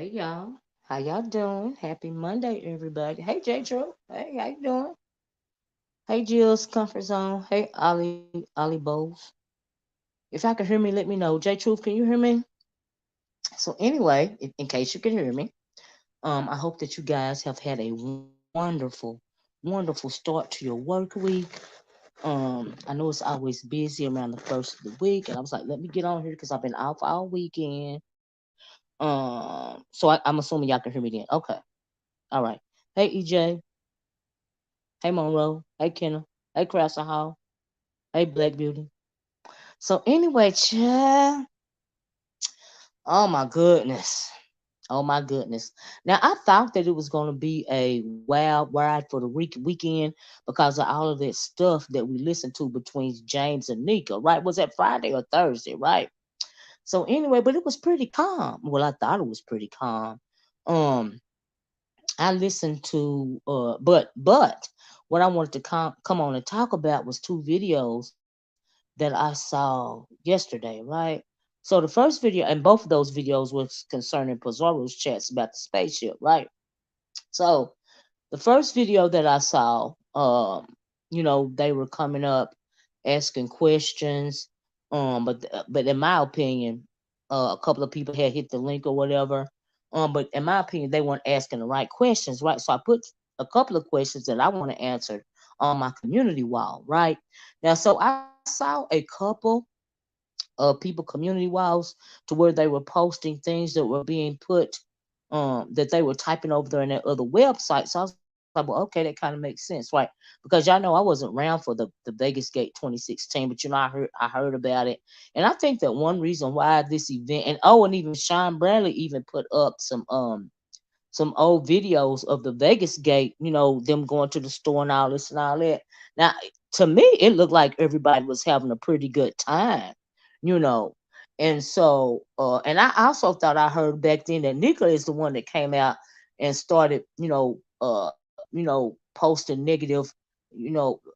Hey y'all, how y'all doing? Happy Monday, everybody. Hey J Drew, hey, how you doing? Hey Jill's Comfort Zone. Hey Ollie Bowles. If y'all can hear me, let me know. J Truth, can you hear me? So anyway, in case you can hear me, I hope that you guys have had a wonderful start to your work week. I know it's always busy around the first of the week, and I was like, let me get on here because I've been out all weekend. So I'm assuming y'all can hear me then. Okay, all right. Hey EJ. Hey Monroe. Hey Kenna. Hey Craftsy Hall. Hey Black Beauty. So anyway, child. Oh my goodness. Oh my goodness. Now I thought that it was gonna be a wild ride for the weekend because of all of that stuff that we listened to between James and Nika, right? Was that Friday or Thursday, right? So anyway, but it was pretty calm. Well, I thought it was pretty calm. Um, I listened to but what I wanted to come on and talk about was two videos that I saw yesterday, right? So the first video and both of those videos was concerning Pizarro's chats about the spaceship, right? So the first video that I saw, they were coming up asking questions, but in my opinion, a couple of people had hit the link or whatever, but in my opinion, they weren't asking the right questions, right? So I put a couple of questions that I want to answer on my community wall, right? Now, so I saw a couple people community walls to where they were posting things that were being put that they were typing over there in that other website. So I was like, well, okay, that kind of makes sense, right? Because y'all know I wasn't around for the Vegas Gate 2016, but I heard about it, and I think that one reason why this event and even Sean Bradley even put up some old videos of the Vegas gate, them going to the store and all this and all that. Now, to me, it looked like everybody was having a pretty good time, you know. And so, and I also thought I heard back then that Nika is the one that came out and started, posting negative,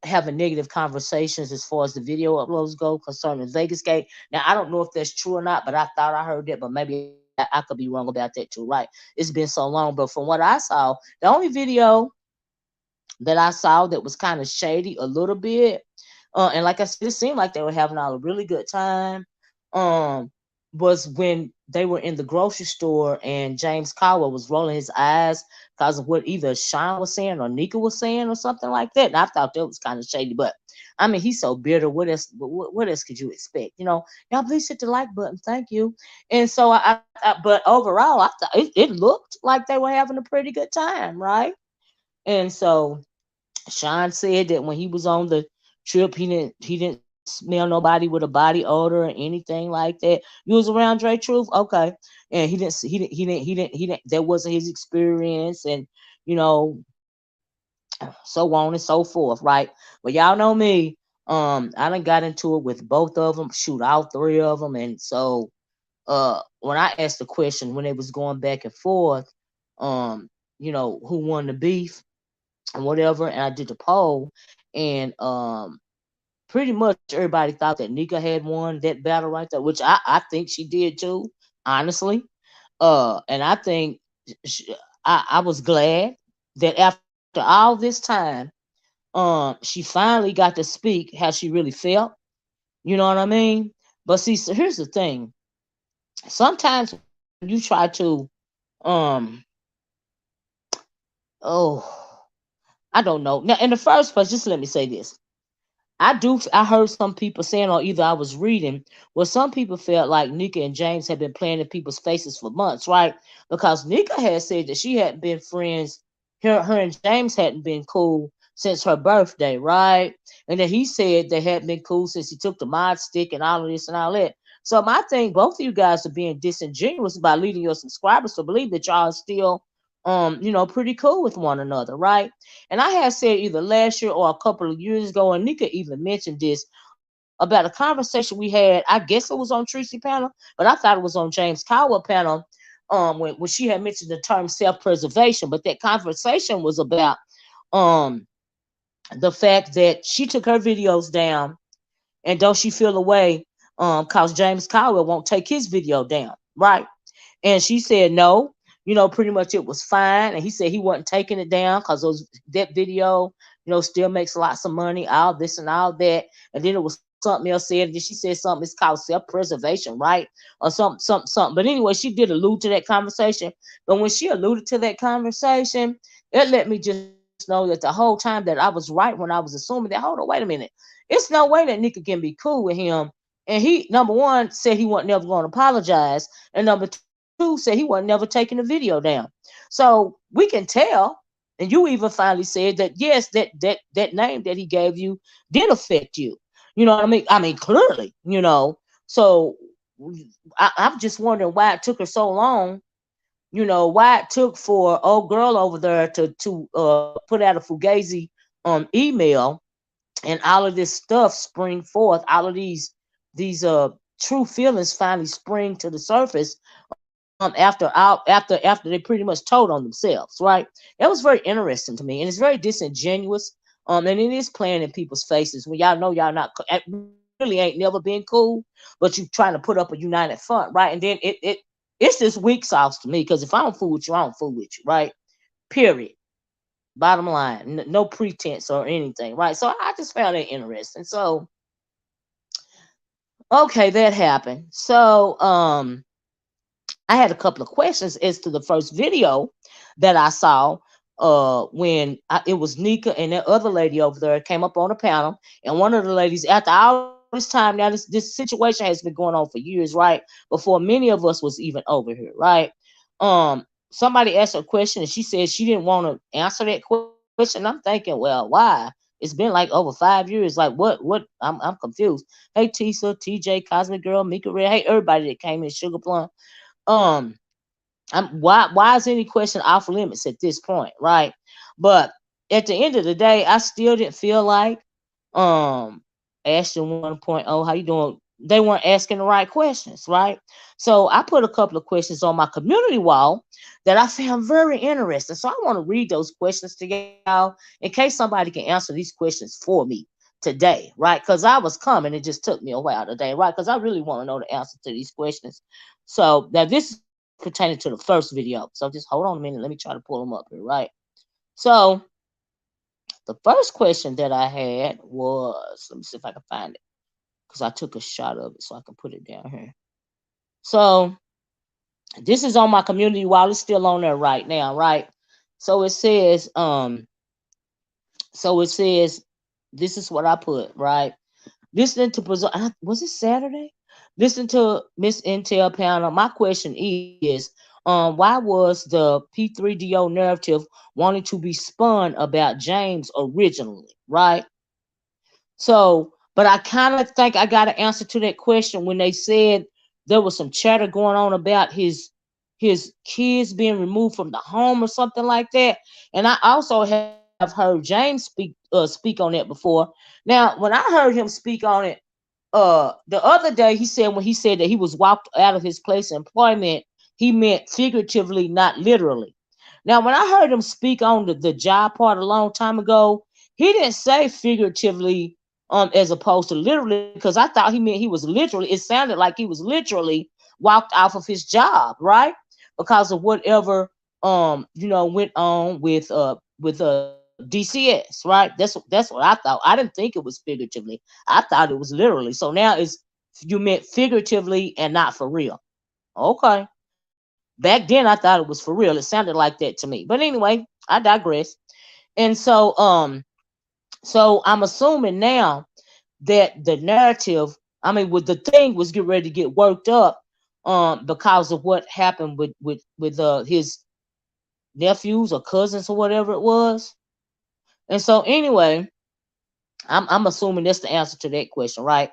having negative conversations as far as the video uploads go concerning Vegas Gate. Now, I don't know if that's true or not, but I thought I heard that, but maybe I could be wrong about that too, right? It's been so long, but from what I saw, the only video that I saw that was kind of shady a little bit, and like I said, it seemed like they were having all a really good time. Um, was when they were in the grocery store and James Caldwell was rolling his eyes because of what either Sean was saying or Nika was saying or something like that. And I thought that was kind of shady, but I mean, he's so bitter. What else? What else could you expect? Y'all please hit the like button. Thank you. And so but overall, I thought it looked like they were having a pretty good time, right? And so Sean said that when he was on the trip, he didn't smell nobody with a body odor or anything like that. You was around Dre Truth, okay, and he didn't. That wasn't his experience, and you know, so on and so forth, right? But y'all know me. I done got into it with both of them, shoot, all three of them, and so when I asked the question when they was going back and forth, um, who won the beef and whatever, and I did the poll, and pretty much everybody thought that Nika had won that battle right there, which I think she did too, honestly. And I think sh I was glad that after all this time, she finally got to speak how she really felt. You know what I mean? But see, so here's the thing. Sometimes when you try to, um, oh, I don't know. Now, in the first place, just let me say this. I heard some people saying, or either I was reading, where some people felt like Nika and James had been playing in people's faces for months, right? Because Nika had said that she hadn't been friends, her and James hadn't been cool since her birthday, right? And then he said they hadn't been cool since he took the mod stick and all of this and all that. So my thing, both of you guys are being disingenuous by leading your subscribers to believe that y'all are still pretty cool with one another, right? And I had said either last year or a couple of years ago, and Nika even mentioned this about a conversation we had. I guess it was on Tracy panel, but I thought it was on James Caldwell panel. When she had mentioned the term self-preservation, but that conversation was about um the fact that she took her videos down, and don't she feel away cause James Caldwell won't take his video down, right? And she said no. pretty much it was fine. And he said he wasn't taking it down because that video, still makes lots of money, all this and all that. And then it was something else said, and then she said something, it's called self-preservation, right? Or something. But anyway, she did allude to that conversation. But when she alluded to that conversation, it let me just know that the whole time that I was right when I was assuming that, hold on, wait a minute. It's no way that Nika can be cool with him. And he, number one, said he wasn't never going to apologize. And number two, said he wasn't never taking the video down. So we can tell. And you even finally said that, yes, that name that he gave you did affect you. You know what I mean? I mean, clearly. So I'm just wondering why it took her so long, why it took for old girl over there to put out a fugazi email, and all of this stuff spring forth, all of these true feelings finally spring to the surface after they pretty much told on themselves, right? That was very interesting to me, and it's very disingenuous. And it is playing in people's faces when y'all know y'all not really ain't never been cool, but you trying to put up a united front, right? And then it's just weak sauce to me, because if I don't fool with you, I don't fool with you, right? Period. Bottom line, no pretense or anything, right? So I just found it interesting. So okay, that happened. So I had a couple of questions as to the first video that I saw when it was Nika and that other lady over there came up on the panel. And one of the ladies, after all this time, now this situation has been going on for years, right? Before many of us was even over here, right? Somebody asked her a question and she said she didn't want to answer that question. I'm thinking, well, why? It's been like over 5 years. Like what? I'm confused. Hey Tisa, TJ, Cosmic Girl, Mika Red, hey everybody that came in, Sugar Plum. Um, why is any question off limits at this point, right? But at the end of the day, I still didn't feel like um Ashton 1.0, how you doing? They weren't asking the right questions, right? So I put a couple of questions on my community wall that I found very interesting. So I want to read those questions to y'all in case somebody can answer these questions for me today, right? Because I was coming, it just took me a while today, right? Because I really want to know the answer to these questions. So now this is pertaining to the first video. So just hold on a minute. Let me try to pull them up here, right? So the first question that I had was, let me see if I can find it, because I took a shot of it so I can put it down here. So this is on my community wall. It's still on there right now, right? So it says, this is what I put, right? Listening to was it Saturday? Listen to Miss Intel panel. My question is, why was the P3DO narrative wanting to be spun about James originally, right? So, but I kind of think I got an answer to that question when they said there was some chatter going on about his kids being removed from the home or something like that. And I also have heard James speak on that before. Now, when I heard him speak on it, the other day he said, when he said that he was walked out of his place of employment, he meant figuratively, not literally. Now, when I heard him speak on the job part a long time ago, he didn't say figuratively as opposed to literally, because I thought he meant he was literally, it sounded like he was literally walked off of his job, right? Because of whatever went on with DCS, right? That's what I thought. I didn't think it was figuratively. I thought it was literally. So now it's, you meant figuratively and not for real. Okay. Back then I thought it was for real. It sounded like that to me. But anyway, I digress. And so I'm assuming now that the narrative, I mean, with the thing was getting ready to get worked up because of what happened with his nephews or cousins or whatever it was. And so anyway, I'm assuming that's the answer to that question, right?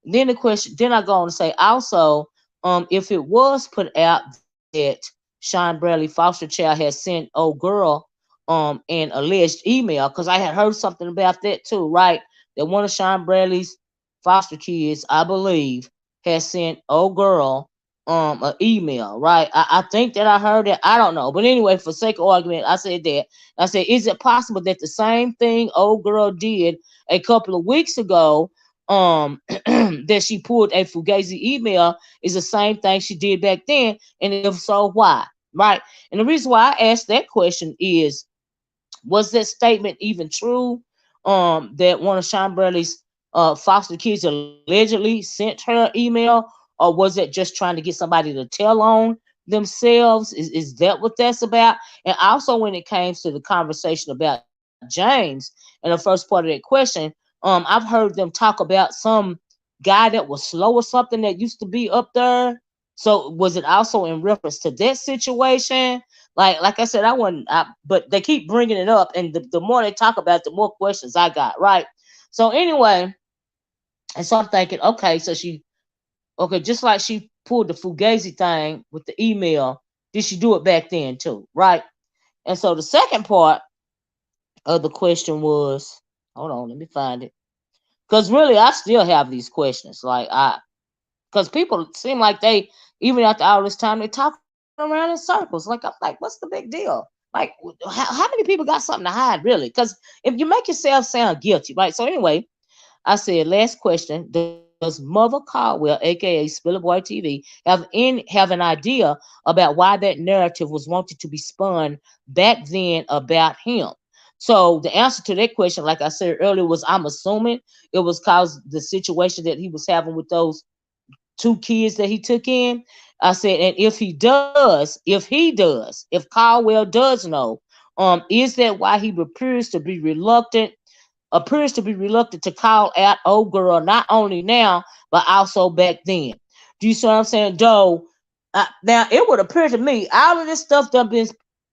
Then I go on to say also, if it was put out that Sean Bradley foster child has sent old girl an alleged email, because I had heard something about that too, right? That one of Sean Bradley's foster kids, I believe, has sent old girl an email, right? I think that I heard that. I don't know. But anyway, for sake of argument, I said that. I said, is it possible that the same thing old girl did a couple of weeks ago, that she pulled a fugazi email, is the same thing she did back then? And if so, why? right? And the reason why I asked that question is, was that statement even true? That one of Sean Bradley's foster kids allegedly sent her email, or was it just trying to get somebody to tell on themselves? Is that what that's about? And also, when it came to the conversation about James and the first part of that question, I've heard them talk about some guy that was slow or something that used to be up there. So was it also in reference to that situation? Like I said, I wasn't, but they keep bringing it up, and the more they talk about it, the more questions I got. Right. So anyway, and so I'm thinking, okay, so okay, just like she pulled the Fugazi thing with the email, did she do it back then too? Right. And so the second part of the question was, hold on, let me find it, because really I still have these questions. Because people seem like they, even after all this time, they talking around in circles. Like, I'm like, what's the big deal? Like, how many people got something to hide, really? Because if you make yourself sound guilty, right? So anyway, I said, last question: does Mother Caldwell, aka Spiller Boy TV, have an idea about why that narrative was wanted to be spun back then about him? So the answer to that question, like I said earlier, was I'm assuming it was cause the situation that he was having with those two kids that he took in. I said, and if Caldwell does know, is that why he appears to be reluctant to call out old girl, not only now but also back then? Do you see what I'm saying? Though, now it would appear to me all of this stuff done been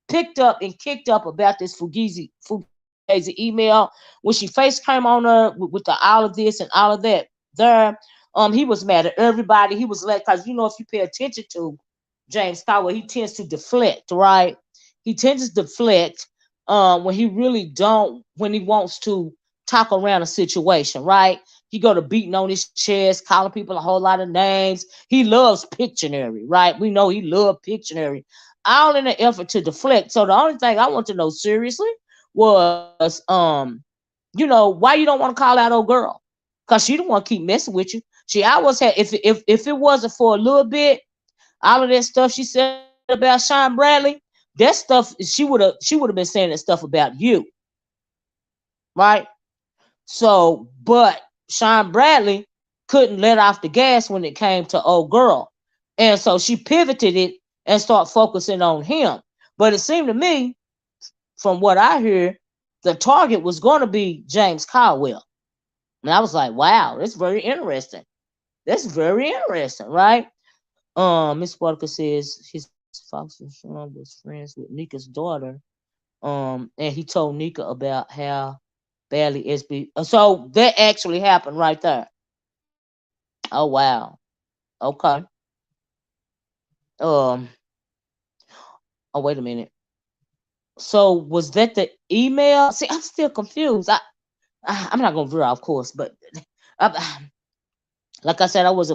picked up and kicked up about this Fugazi email when she face came on her with all of this and all of that. There, he was mad at everybody. He was like, because if you pay attention to James Caldwell, he tends to deflect, right? He tends to deflect when he really don't, when he wants to talk around a situation, right? He go to beating on his chest, calling people a whole lot of names. He loves Pictionary, right? We know he loved Pictionary, all in an effort to deflect. So the only thing I want to know seriously was, why you don't want to call out old girl? Cause she don't want to keep messing with you. She always had. If it wasn't for a little bit, all of that stuff she said about Sean Bradley, that stuff she would have been saying that stuff about you, right? So, but Sean Bradley couldn't let off the gas when it came to old girl, and so she pivoted it and started focusing on him. But it seemed to me, from what I hear, the target was going to be James Caldwell, and I was like, wow, that's very interesting. That's very interesting, right? Miss Whitaker says his foster son was friends with Nika's daughter. And he told Nika about how badly SB. So that actually happened right there. Oh wow. Okay. Um. Oh wait a minute. So was that the email? See, I'm still confused. I'm not gonna veer off course, but I, like I said, I was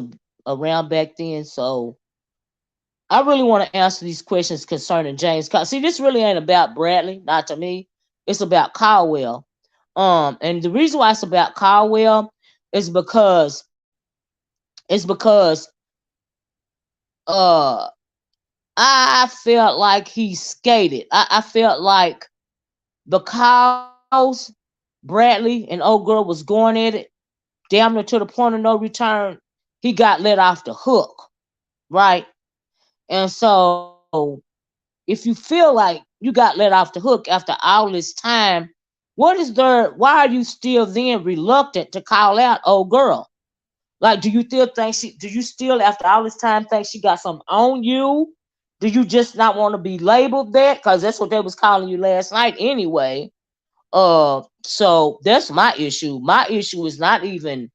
around back then, so I really want to answer these questions concerning James. See, this really ain't about Bradley, not to me. It's about Caldwell. And the reason why it's about Caldwell is because uh I felt like he skated. I felt like because Bradley and old girl was going at it damn near to the point of no return, he got let off the hook, right? And so if you feel like you got let off the hook after all this time, why are you still then reluctant to call out old girl? Like, do you still after all this time think she got something on you? Do you just not want to be labeled that? Because that's what they was calling you last night anyway. So that's my issue. My issue is not even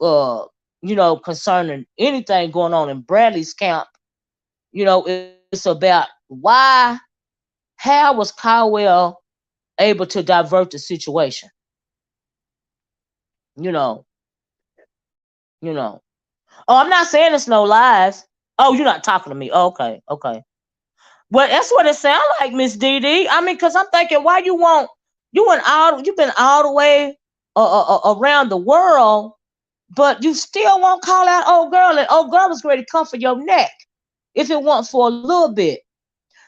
concerning anything going on in Bradley's camp. It's about how was Caldwell able to divert the situation? You know, you know. Oh, I'm not saying it's no lies. Oh, you're not talking to me. Oh, okay, okay. Well, that's what it sounds like, Miss Dee Dee. I mean, because I'm thinking, why you've been all the way around the world, but you still won't call out old girl, and old girl was ready to come for your neck if it weren't for a little bit.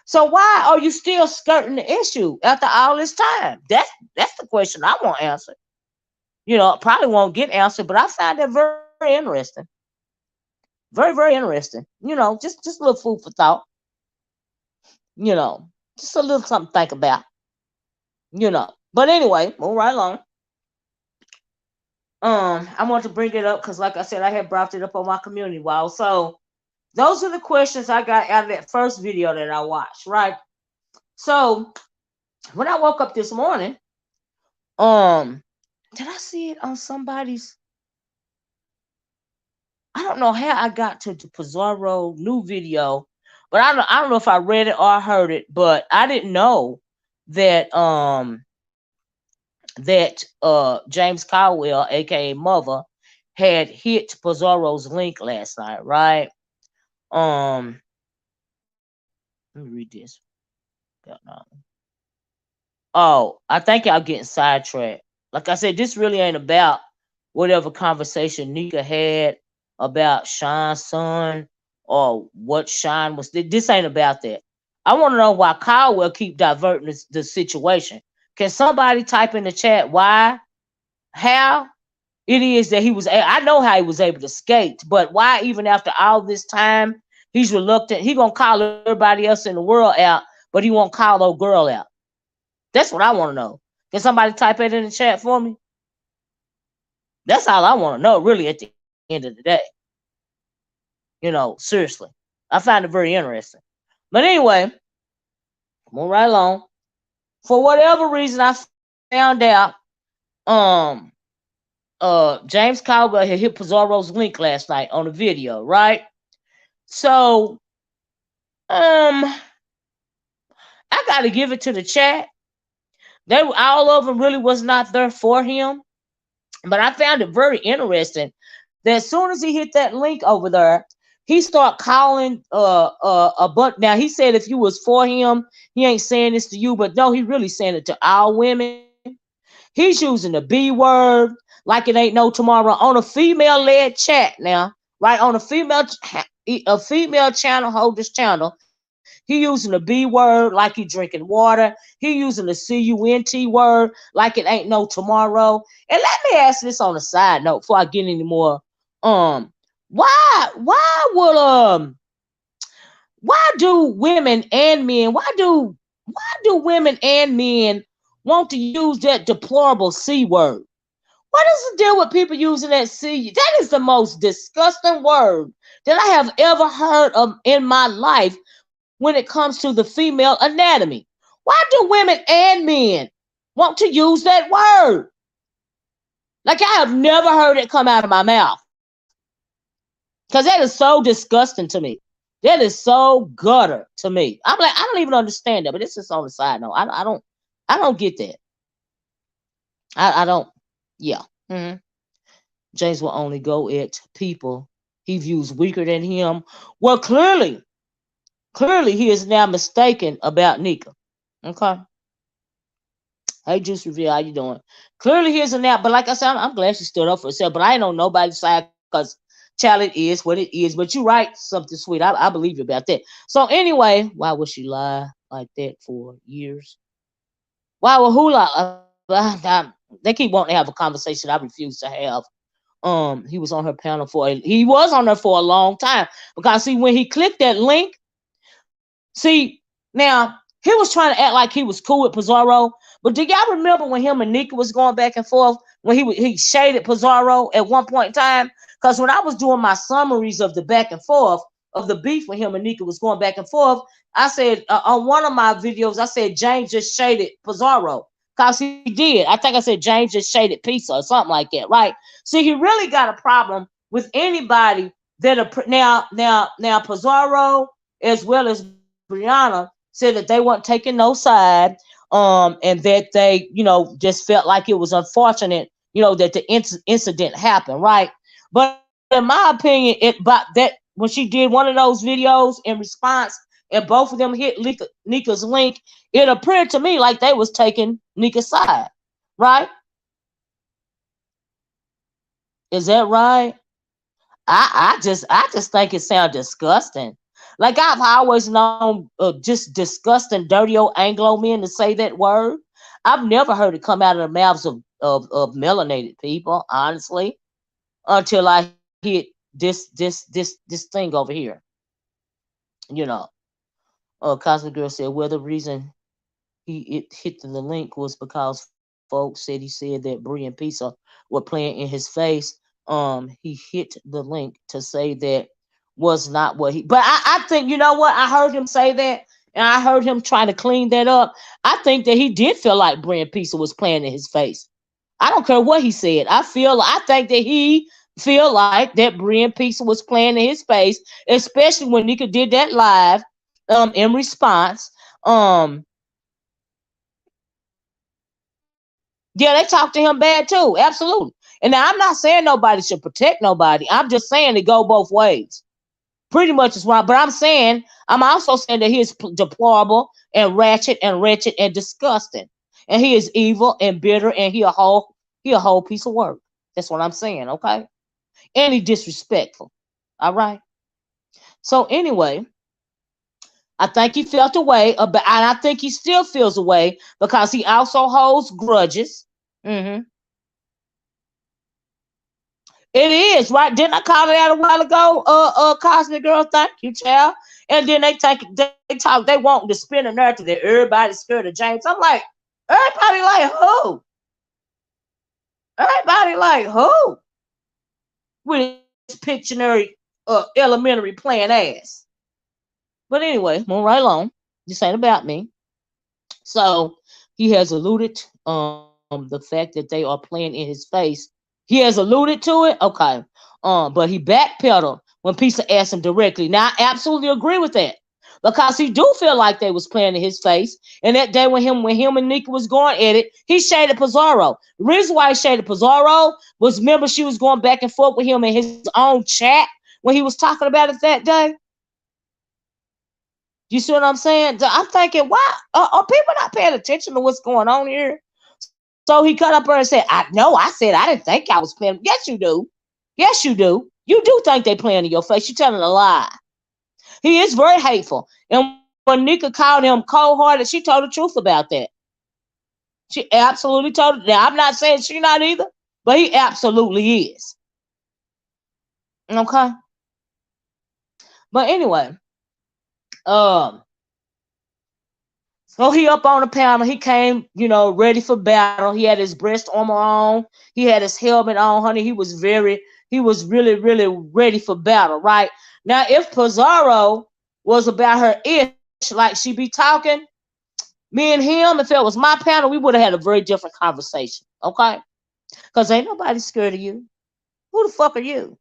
So why are you still skirting the issue after all this time? That's the question I want answered. Probably won't get answered, but I find that very interesting. Very, very interesting. Just a little food for thought. You know, just a little something to think about. But anyway, move right along. I want to bring it up because, like I said, I had brought it up on my community wall. So those are the questions I got out of that first video that I watched, right? So when I woke up this morning, um, did I see it on somebody's? I don't know how I got to the Pizarro new video, but I don't know if I read it or heard it, but I didn't know that James Caldwell, aka Mother, had hit Pizarro's link last night, right? Um, let me read this. Oh, I think y'all getting sidetracked. Like I said, this really ain't about whatever conversation Nika had about Sean's son or what Sean was. This ain't about that. I want to know why Caldwell keep diverting the situation. Can somebody type in the chat why, how it is that he was? I know how he was able to skate, but why even after all this time he's reluctant? He gonna call everybody else in the world out, but he won't call old girl out. That's what I want to know. Can somebody type it in the chat for me? That's all I want to know, really, at the end of the day. Seriously. I find it very interesting. But anyway, move right along. For whatever reason, I found out James Caldwell had hit Pizarro's link last night on the video, right? So I gotta give it to the chat. All of them really was not there for him. But I found it very interesting that as soon as he hit that link over there, he start calling a bunch. Now he said if you was for him, he ain't saying this to you, but no, he really saying it to all women. He's using the B word like it ain't no tomorrow on a female led chat now, right? On a female channel, hold this channel. He using the B word like he drinking water. He using the CUNT word like it ain't no tomorrow. And let me ask this on a side note before I get any more. Why do women and men? Why do women and men want to use that deplorable C word? What is the deal with people using that C? That is the most disgusting word that I have ever heard of in my life when it comes to the female anatomy. Why do women and men want to use that word? Like I have never heard it come out of my mouth. Because that is so disgusting to me. That is so gutter to me. I'm like, I don't even understand that, but it's just on the side note. I don't get that. I don't. Yeah. Mm-hmm. James will only go at people he views weaker than him. Well, clearly he is now mistaken about Nika. Okay. Hey, Juice Reveal, how you doing? Clearly he is a now, but like I said, I'm glad she stood up for herself. But I ain't on nobody's side because child, it is what it is. But you write something sweet. I believe you about that. So anyway, why would she lie like that for years? Why would who lie? They keep wanting to have a conversation I refuse to have. He was on her panel he was on there for a long time because see when he clicked that link, see now he was trying to act like he was cool with Pizarro, but do y'all remember when him and Nika was going back and forth when he shaded Pizarro at one point in time? Because when I was doing my summaries of the back and forth of the beef when him and Nika was going back and forth, I said on one of my videos I said James just shaded Pizarro. Cause he did. I think I said James just shaded pizza or something like that, right? See, he really got a problem with anybody that now Pizarro as well as Brianna said that they weren't taking no side, and that they, just felt like it was unfortunate, that the incident happened, right? But in my opinion, that when she did one of those videos in response, and both of them hit Nika's link, it appeared to me like they was taking Nika's side, right? Is that right? I just think it sounds disgusting. Like I've always known just disgusting, dirty old Anglo men to say that word. I've never heard it come out of the mouths of melanated people, honestly, until I hit this thing over here. You know, Cosmic Girl said, well, the reason it hit the link was because folks said he said that Brie and Pizza were playing in his face. He hit the link to say that was not what he. But I think, you know what? I heard him say that, and I heard him trying to clean that up. I think that he did feel like Brie and Pizza was playing in his face. I don't care what he said. I think that he feel like that Brie and Pizza was playing in his face, especially when Nika did that live in response. Um Yeah, they talk to him bad too. Absolutely. And now I'm not saying nobody should protect nobody. I'm just saying it go both ways. Pretty much is why. But I'm also saying that he is deplorable and ratchet and wretched and disgusting. And he is evil and bitter and he a whole piece of work. That's what I'm saying, okay? And he disrespectful. All right. So anyway, I think he felt a way about, and I think he still feels a way because he also holds grudges. Mm-hmm. It is, right? Didn't I call it out a while ago? Cosmic Girl, thank you, child. And then they want to spin a narrative that everybody's scared of James. I'm like, everybody like who? Everybody like who? With his Pictionary elementary playing ass. But anyway, moving right along. This ain't about me. So he has alluded the fact that they are playing in his face. He has alluded to it, okay. But he backpedaled when Pizza asked him directly. Now I absolutely agree with that because he do feel like they was playing in his face. And that day when him and Nika was going at it, he shaded Pizarro. The reason why he shaded Pizarro was, remember, she was going back and forth with him in his own chat when he was talking about it that day. You see what I'm saying? I'm thinking, why are people not paying attention to what's going on here? So he cut up her and said, I said I didn't think I was playing. Yes, you do. Yes, you do. You do think they playing in your face. You're telling a lie. He is very hateful. And when Nika called him cold-hearted, she told the truth about that. She absolutely told it. Now, I'm not saying she not either, but he absolutely is. Okay? But anyway, um, so he up on the panel. He came, ready for battle. He had his breast armor on. He had his helmet on, honey. He was really, really ready for battle, right? Now, if Pizarro was about her ish, like she be talking, me and him, if it was my panel, we would have had a very different conversation, okay? Because ain't nobody scared of you. Who the fuck are you?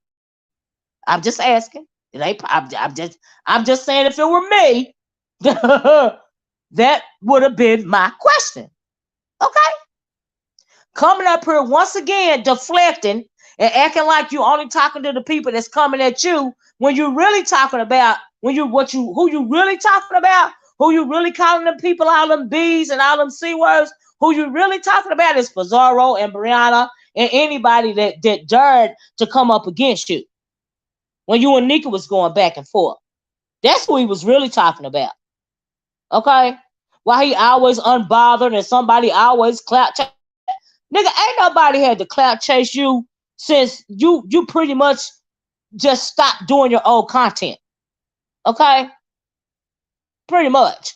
I'm just asking. It ain't. I'm just saying, if it were me, that would have been my question. Okay? Coming up here once again, deflecting and acting like you only talking to the people that's coming at you when you're really talking about who you really talking about, who you really calling them people all them B's and all them C words, who you really talking about is Pizarro and Brianna and anybody that dared to come up against you. When you and Nika was going back and forth. That's who he was really talking about. Okay? Why he always unbothered and somebody always clout chase. Nigga, ain't nobody had to clout chase you since you pretty much just stopped doing your old content. Okay? Pretty much.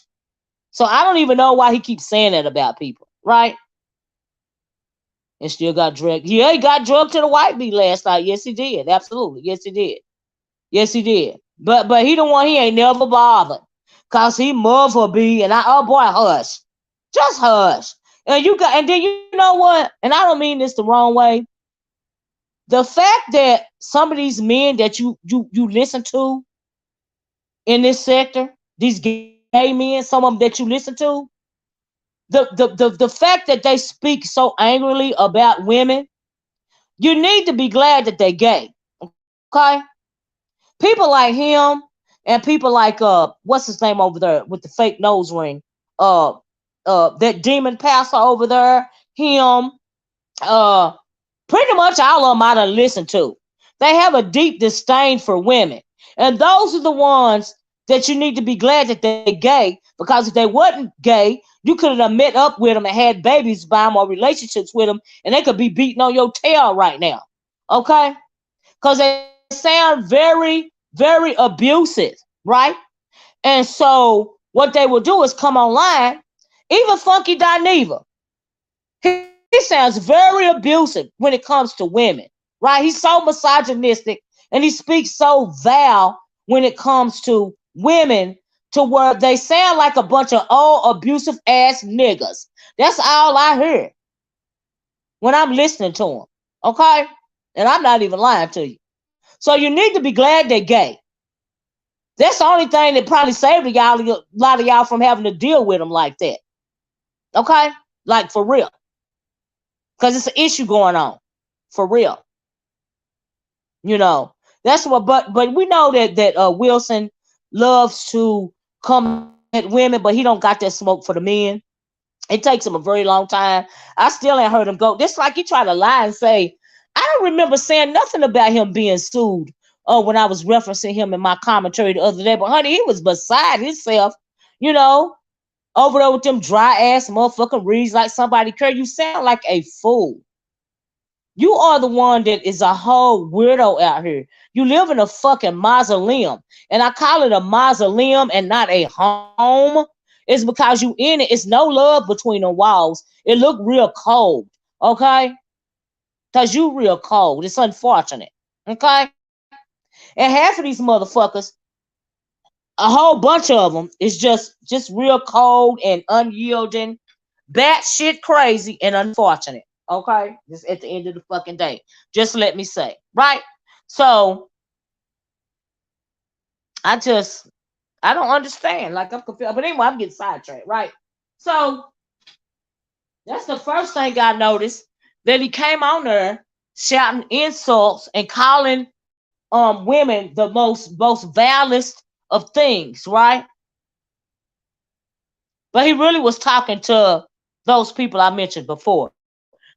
So I don't even know why he keeps saying that about people, right? And still got drugged. Yeah, he got drugged to the white beat last night. Yes, he did. Absolutely. Yes, he did. Yes, he did. But he the one, he ain't never bothered. Cause he mother be and oh boy, hush. Just hush. And then you know what? And I don't mean this the wrong way. The fact that some of these men that you listen to in this sector, these gay men, some of them that you listen to, the fact that they speak so angrily about women, you need to be glad that they're gay. Okay? People like him and people like what's his name over there with the fake nose ring? That demon pastor over there, him, pretty much all of them I done listened to. They have a deep disdain for women. And those are the ones that you need to be glad that they're gay, because if they wasn't gay, you could have met up with them and had babies by them or relationships with them, and they could be beating on your tail right now. Okay? Because they sound very abusive, right? And so what they will do is come online, even Funky Dineva. He sounds very abusive when it comes to women, right? He's so misogynistic and he speaks so vile when it comes to women, to where they sound like a bunch of old abusive ass niggas. That's all I hear when I'm listening to him. Okay? And I'm not even lying to you. So you need to be glad they're gay. That's the only thing that probably saved a lot of y'all from having to deal with them like that. Okay? Like for real. Because it's an issue going on. For real. You know. That's what, but we know that Wilson loves to come at women, but he don't got that smoke for the men. It takes him a very long time. I still ain't heard him go. This like he tried to lie and say, I don't remember saying nothing about him being sued when I was referencing him in my commentary the other day. But honey, he was beside himself, you know, over there with them dry ass motherfucking reads like somebody care. You sound like a fool. You are the one that is a whole weirdo out here. You live in a fucking mausoleum. And I call it a mausoleum and not a home. It's because you in it. It's no love between the walls. It look real cold. Okay? Because you real cold. It's unfortunate. Okay? And half of these motherfuckers, a whole bunch of them, is just real cold and unyielding, batshit crazy and unfortunate. Okay? Just at the end of the fucking day. Just let me say. Right? So, I don't understand. Like, I'm confused. But anyway, I'm getting sidetracked. Right? So, that's the first thing I noticed. That he came on there shouting insults and calling women the most vilest of things, right? But he really was talking to those people I mentioned before.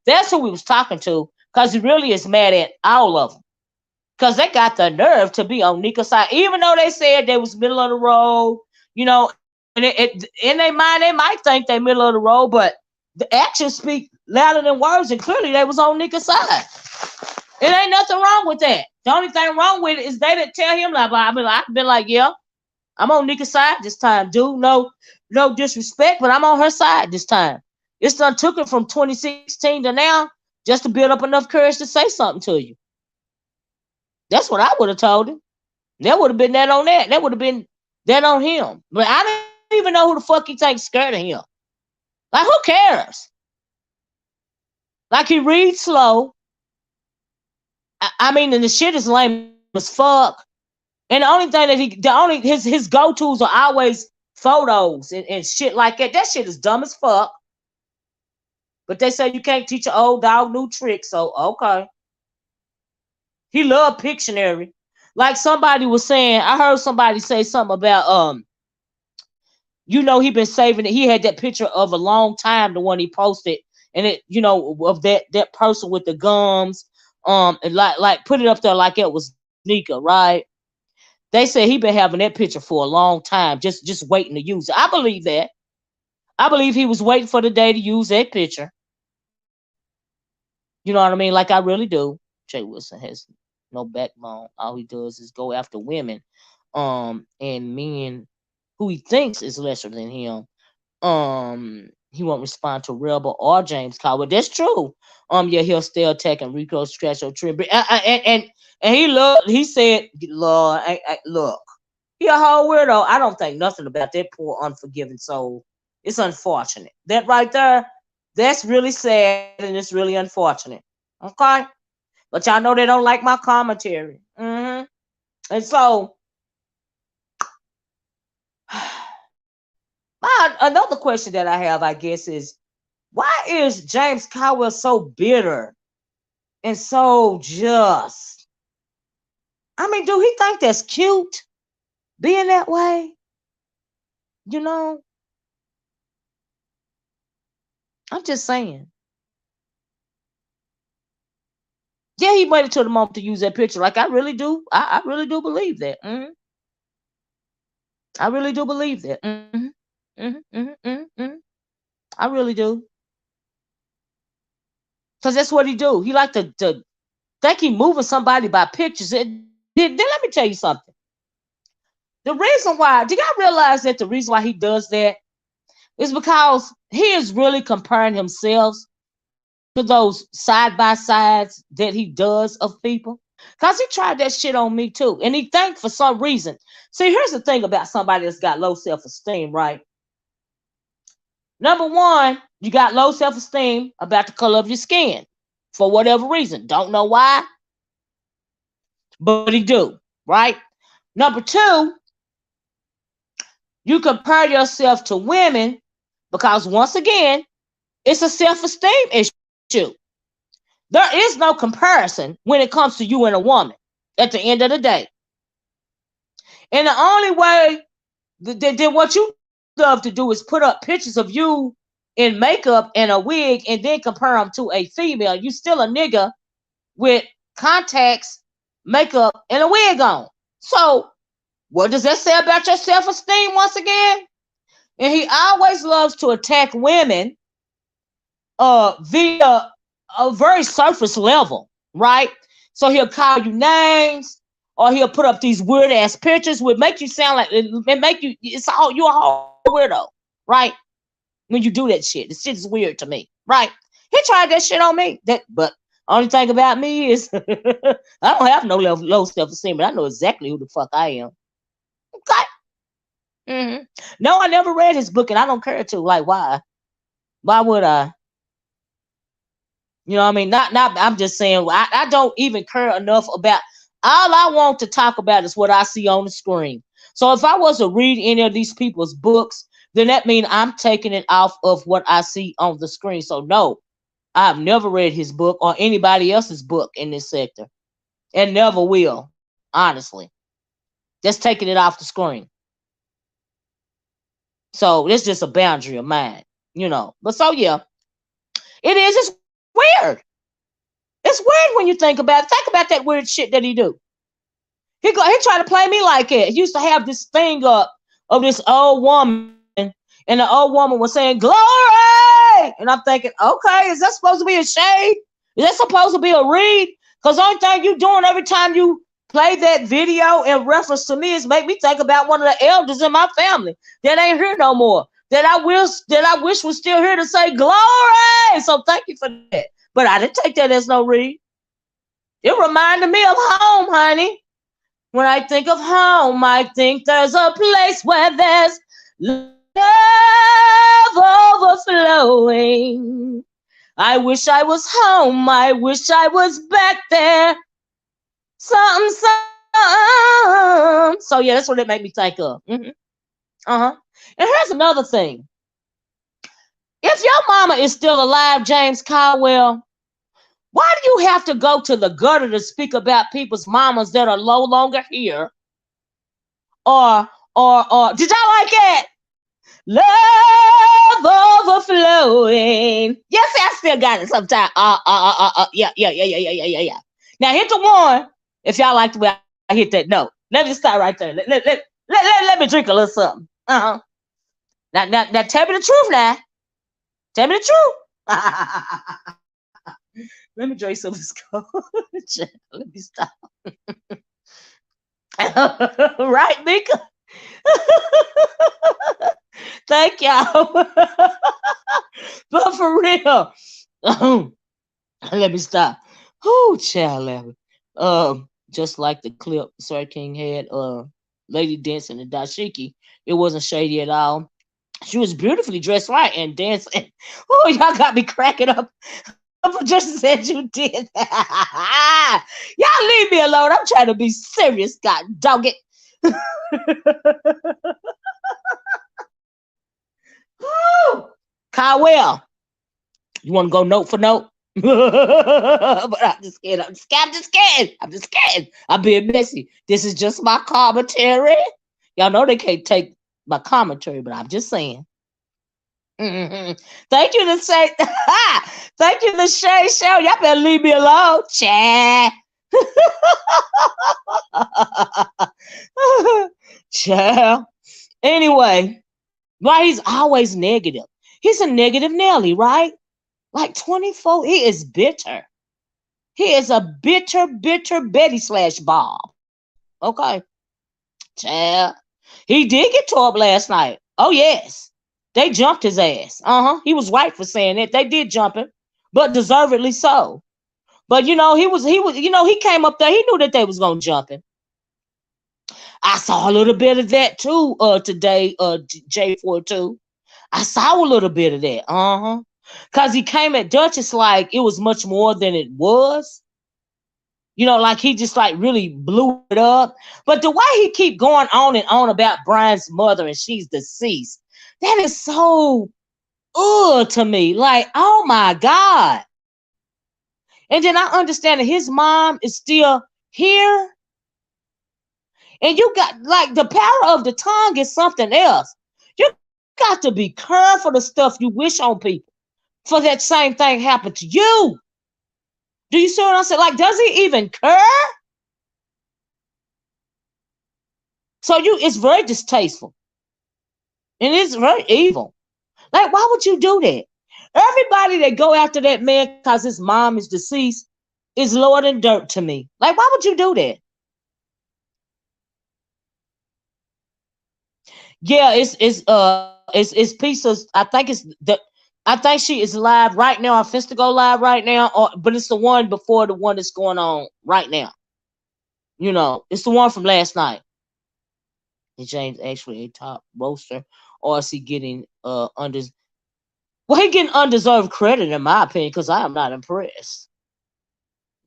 That's who he was talking to, because he really is mad at all of them. Because they got the nerve to be on Nika's side, even though they said they was middle of the road, you know, and in their mind they might think they middle of the road, but the actions speak louder than words, and clearly they was on Nika's side. It ain't nothing wrong with that. The only thing wrong with it is they didn't tell him that. I've been like, yeah, I'm on Nika's side this time, dude. No disrespect, but I'm on her side this time. It's done took it from 2016 to now just to build up enough courage to say something to you. That's what I would have told him. That would have been that on that. That would have been that on him. But I don't even know who the fuck he thinks scared of him. Like, who cares? Like, he reads slow. I mean, and the shit is lame as fuck. And the only thing that his go-tos are always photos and shit like that. That shit is dumb as fuck. But they say you can't teach an old dog new tricks, so okay. He loved Pictionary. Like somebody was saying, I heard somebody say something about he been saving it. He had that picture of a long time, the one he posted, and it, of that person with the gums, and like put it up there like it was Nika, right? They said he been having that picture for a long time, just waiting to use it. I believe that. I believe he was waiting for the day to use that picture. You know what I mean? Like, I really do. Jay Wilson has no backbone. All he does is go after women, and men who he thinks is lesser than him. He won't respond to Rebel or James Caldwell. That's true. Yeah, he'll still attacking Rico Scratch or Trip. And he said, Lord, look, he a whole weirdo. I don't think nothing about that poor unforgiving soul. It's unfortunate. That right there, that's really sad and it's really unfortunate. Okay? But y'all know they don't like my commentary. And so, another question that I have, I guess, is why is James Caldwell so bitter and so just? I mean, do he think that's cute being that way? You know? I'm just saying. Yeah, he waited till the moment to use that picture. Like, I really do. I really do believe that. I really do believe that. I really do. Because that's what he do. He like to think he moving somebody by pictures. Then let me tell you something. The reason why, do y'all realize that the reason why he does that is because he is really comparing himself to those side by sides that he does of people. Because he tried that shit on me too. And he think for some reason. See, here's the thing about somebody that's got low self-esteem, right? Number one, you got low self-esteem about the color of your skin. For whatever reason. Don't know why, but he do, right? Number two, you compare yourself to women because once again, it's a self-esteem issue. There is no comparison when it comes to you and a woman at the end of the day. And the only way that what you love to do is put up pictures of you in makeup and a wig and then compare them to a female. You still a nigga with contacts, makeup, and a wig on. So what does that say about your self-esteem once again? And he always loves to attack women via a very surface level, right? So he'll call you names, or he'll put up these weird ass pictures, would make you sound like it make you you're a whole weirdo, right? When you do that shit, the shit is weird to me, right? He tried that shit on me. But only thing about me is I don't have no low self-esteem, but I know exactly who the fuck I am. Okay. No, I never read his book, and I don't care to. Like, why? Why would I? You know what I mean? Not. I'm just saying. I don't even care enough about. All I want to talk about is what I see on the screen. So if I was to read any of these people's books, then that means I'm taking it off of what I see on the screen. So no, I've never read his book or anybody else's book in this sector, and never will. Honestly, just taking it off the screen. So it's just a boundary of mine, you know. But so yeah, it is. It's weird. It's weird when you think about it. Think about that weird shit that he do. He try to play me like it. He used to have this thing up of this old woman, and the old woman was saying glory, and I'm thinking, okay, is that supposed to be a shade? Is that supposed to be a read? Because the only thing you doing every time you play that video in reference to me is make me think about one of the elders in my family that ain't here no more. That I wish was still here to say glory. So thank you for that. But I didn't take that as no read. It reminded me of home, honey. When I think of home, I think there's a place where there's love overflowing. I wish I was home. I wish I was back there. Something. So yeah, that's what it made me think of. And here's another thing. If your mama is still alive, James Caldwell, why do you have to go to the gutter to speak about people's mamas that are no longer here? Or did y'all like it? Love overflowing. Yes, I still got it sometimes. Yeah. Now hit the one if y'all like the way I hit that note. Let me start right there. Let me drink a little something. Now tell me the truth now. Tell me the truth. Let me drink some of this cold. Let me stop. Right, Mika? Thank y'all. But for real. Let me stop. Oh, child. Just like the clip Sir King had, Lady dancing in dashiki. It wasn't shady at all. She was beautifully dressed right and dancing. Oh, y'all got me cracking up. Just said you did. Y'all leave me alone. I'm trying to be serious. God dog it. Caldwell, you want to go note for note? But I'm just kidding. I'm just kidding. I'm being messy. This is just my commentary. Y'all know they can't take my commentary, but I'm just saying. Thank you to say. Thank you to Shay Show. Y'all better leave me alone, Chad. Child. Anyway, why he's always negative. He's a negative Nelly, right? Like 24, he is bitter. He is a bitter, bitter Betty slash Bob. Okay. Child. He did get tore up last night. Oh, yes. They jumped his ass. He was right for saying that. They did jump him, but deservedly so. But he came up there. He knew that they was gonna jump him. I saw a little bit of that too. Today, J42. I saw a little bit of that. Cause he came at Duchess like it was much more than it was. Like he just like really blew it up. But the way he keep going on and on about Brian's mother and she's deceased, that is so to me. Like, oh my God. And then I understand that his mom is still here. And you got like the power of the tongue is something else. You got to be careful the stuff you wish on people for that same thing happen to you. Do you see what I'm saying? Like, does he even care? So it's very distasteful. And it's very evil. Like, why would you do that? Everybody that go after that man because his mom is deceased is lower than dirt to me. Like, why would you do that? Yeah, it's pieces. I think she is live right now. I'm finna go live right now, but it's the one before the one that's going on right now. It's the one from last night. Is James actually a top roaster, or is he getting under? Well, he getting undeserved credit in my opinion because I am not impressed.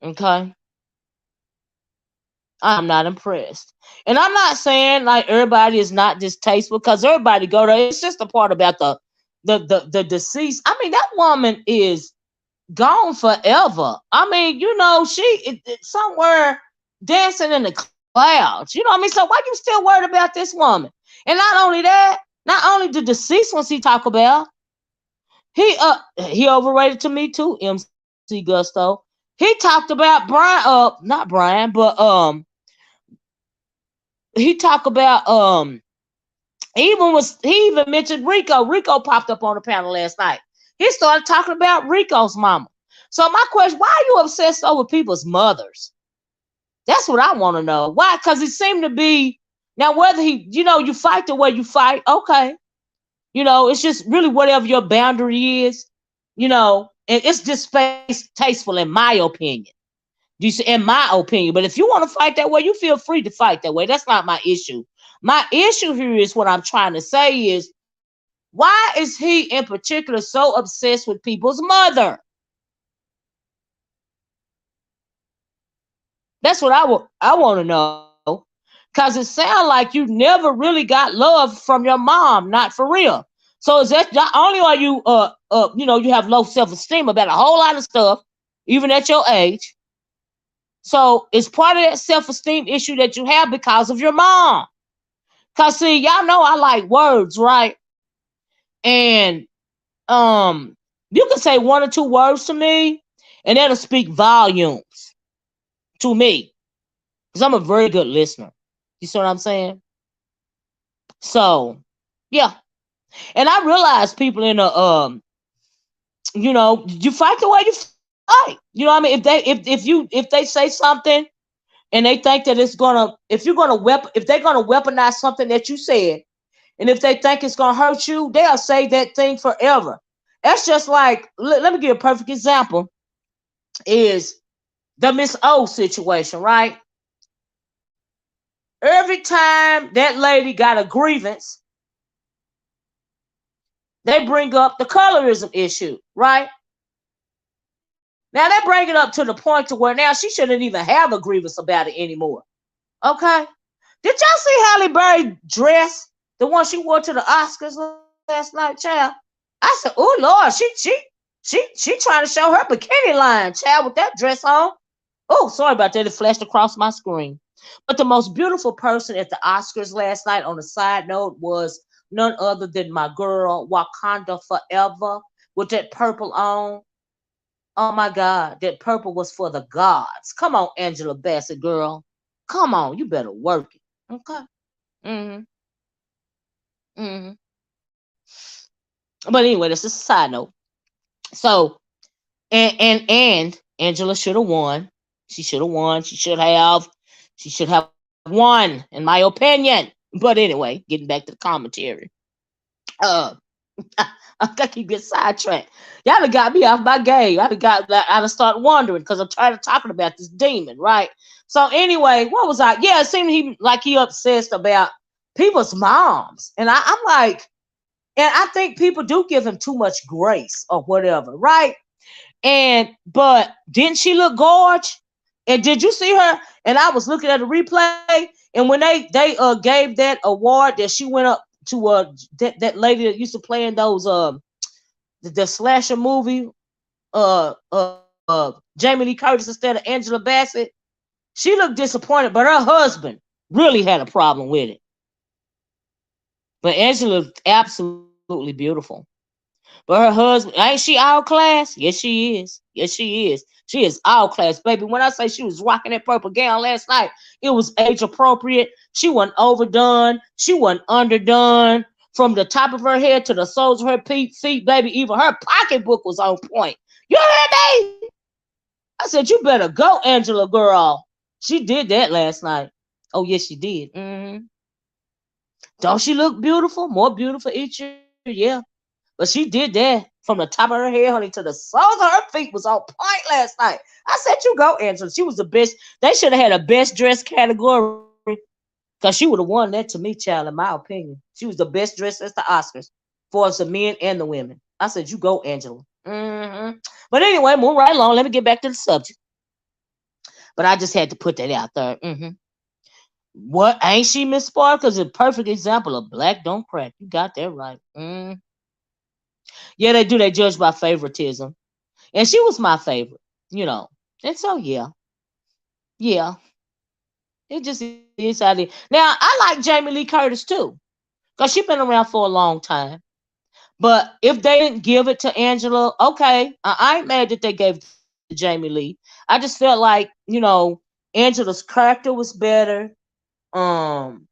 Okay. I'm not impressed. And I'm not saying like everybody is not distasteful because everybody go there. It's just a part about the deceased. I mean, that woman is gone forever. I mean, she somewhere dancing in the clouds. You know what I mean? So why you still worried about this woman? And not only that, not only the deceased ones he talk about, he overrated to me too, MC Gusto. He talked about Brian, not Brian, but he talked about he even mentioned Rico. Rico popped up on the panel last night. He started talking about Rico's mama. So my question, why are you obsessed over people's mothers? That's what I want to know. Why? Because it seemed to be now whether you fight the way you fight, okay. It's just really whatever your boundary is, and it's just tasteful in my opinion. Do you see? In my opinion. But if you want to fight that way, you feel free to fight that way. That's not my issue. My issue here is what I'm trying to say is why is he in particular so obsessed with people's mother? That's what I want to know. Because it sounds like you never really got love from your mom, not for real. So is that not only are you you have low self-esteem about a whole lot of stuff, even at your age. So it's part of that self-esteem issue that you have because of your mom. Cause see, y'all know I like words, right? And you can say one or two words to me, and that'll speak volumes to me. Because I'm a very good listener. You see what I'm saying? So, yeah. And I realize people in a you fight the way you fight. You know what I mean? If they say something and they think that if they're gonna weaponize something that you said, and if they think it's gonna hurt you, they'll say that thing forever. That's just like let me give a perfect example. Is the Miss O situation, right? Every time that lady got a grievance, they bring up the colorism issue, right? Now they bring it up to the point to where now she shouldn't even have a grievance about it anymore. Okay. Did y'all see Halle Berry dress? The one she wore to the Oscars last night, child? I said, oh Lord, she trying to show her bikini line, child, with that dress on. Oh, sorry about that. It flashed across my screen. But the most beautiful person at the Oscars last night, on a side note, was none other than my girl, Wakanda Forever, with that purple on. Oh my God, that purple was for the gods. Come on, Angela Bassett, girl. Come on, you better work it. Okay. Mm-hmm. But anyway, that's just a side note. So and Angela should have won. She should have won. She should have won, in my opinion. But anyway, getting back to the commentary. Uh I keep getting sidetracked. Y'all done got me off my game. I done started wondering because I'm tired of talking about this demon, right? So anyway, what was I? Yeah, it seemed he obsessed about people's moms. And I'm like, and I think people do give him too much grace or whatever, right? But didn't she look gorge? And did you see her? And I was looking at the replay, and when they gave that award, that she went up to that lady that used to play in those the slasher movie, Jamie Lee Curtis instead of Angela Bassett. She looked disappointed, but her husband really had a problem with it. But Angela absolutely beautiful. But her husband, ain't she outclassed? Yes, she is. Yes, she is. She is outclassed, baby. When I say she was rocking that purple gown last night, it was age appropriate. She wasn't overdone. She wasn't underdone. From the top of her head to the soles of her feet, baby, even her pocketbook was on point. You hear me? I said, you better go, Angela girl. She did that last night. Oh, yes, she did. Don't she look beautiful? More beautiful each year, yeah. But she did that from the top of her head, honey, to the soles of her feet was on point last night. I said, you go, Angela. She was the best. They should have had a best dress category because she would have won that to me, child, in my opinion. She was the best dressed at the Oscars for us, the men and the women. I said, you go, Angela. But anyway, move right along. Let me get back to the subject. But I just had to put that out there. What ain't she Miss Sparkle's a perfect example of black don't crack. You got that right. Yeah, they do. They judge by favoritism, and she was my favorite, you know. And so yeah, it just is how it is. Now I like Jamie Lee Curtis too, cause she been around for a long time. But if they didn't give it to Angela, okay, I ain't mad that they gave it to Jamie Lee. I just felt like, Angela's character was better. Um,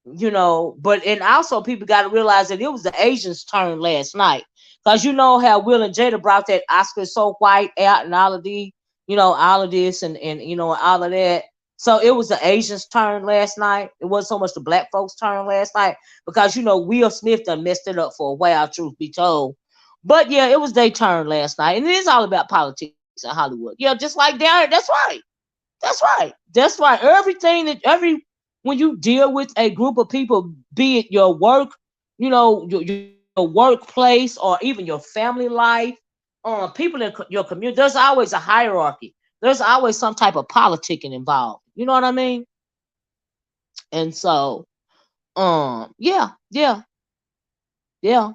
but and also people got to realize that it was the Asians' turn last night, because you know how Will and Jada brought that Oscar so white out and all of all of this and all of that. So it was the Asians' turn last night. It wasn't so much the black folks' turn last night because Will Smith done messed it up for a while, truth be told. But yeah, it was their turn last night, and it is all about politics in Hollywood. Yeah, just like down here. That's right. That's right. That's right. When you deal with a group of people, be it your work, your workplace, or even your family life, people in your community, there's always a hierarchy. There's always some type of politicking involved. You know what I mean? And so, yeah, yeah, yeah.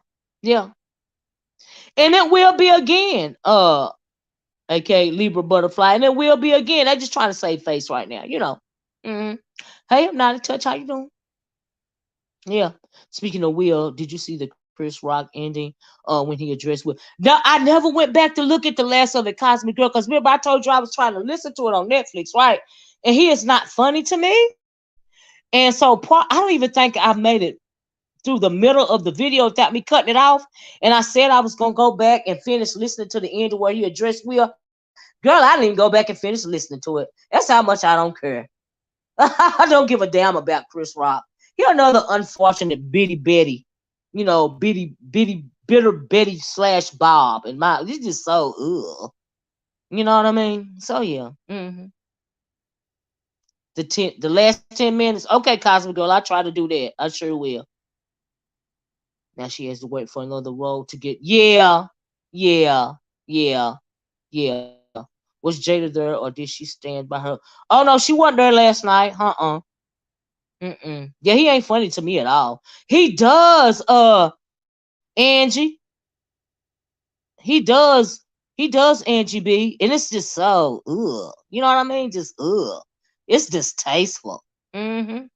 And it will be again, aka Libra butterfly, and it will be again. They just trying to save face right now. Mm-hmm. Hey, I'm not in touch. How you doing? Yeah. Speaking of Will, did you see the Chris Rock ending when he addressed Will? No, I never went back to look at the last of it, Cosmic Girl, because remember I told you I was trying to listen to it on Netflix, right? And he is not funny to me. And so I don't even think I made it through the middle of the video without me cutting it off. And I said I was gonna go back and finish listening to the end where he addressed Will. Girl, I didn't even go back and finish listening to it. That's how much I don't care. I don't give a damn about Chris Rock. You're another unfortunate bitty Betty, bitter Betty / Bob. And it's just so ugh. You know what I mean? So yeah. The last 10 minutes. Okay, Cosmic Girl, I try to do that. I sure will. Now she has to wait for another role to get. Yeah, yeah. Was Jada there or did she stand by her? Oh no, she wasn't there last night. Yeah, he ain't funny to me at all. He does, Angie. He does Angie B, and it's just so ugh. You know what I mean? Just ugh. It's distasteful. Mm.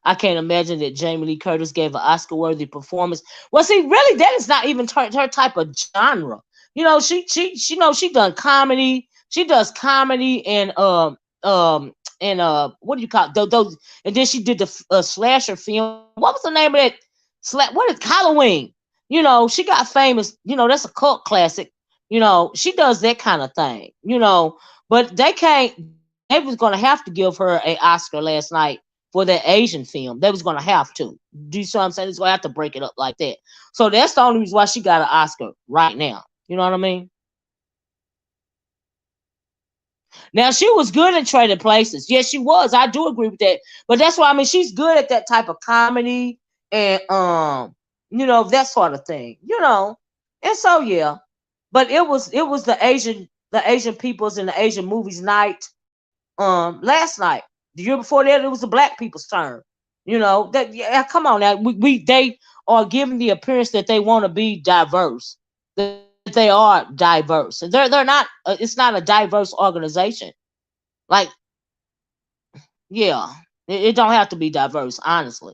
I can't imagine that Jamie Lee Curtis gave an Oscar-worthy performance. Well, see, really, that is not even her type of genre. She done comedy. She does comedy and what do you call it? Those? And then she did the slasher film. What was the name of that? What is Halloween? She got famous. That's a cult classic. She does that kind of thing. But they can't. They was gonna have to give her a Oscar last night for that Asian film. They was gonna have to. Do you see what I'm saying? It's gonna have to break it up like that. So that's the only reason why she got an Oscar right now. You know what I mean? Now she was good at Trading Places. Yes, she was. I do agree with that. But that's why I mean she's good at that type of comedy and that sort of thing. And so yeah. But it was the Asian peoples and the Asian movies night last night. The year before that it was the black people's turn. That yeah, come on now. They are giving the appearance that they want to be diverse. That they are diverse. And they're not it's not a diverse organization. Like, yeah, it don't have to be diverse, honestly.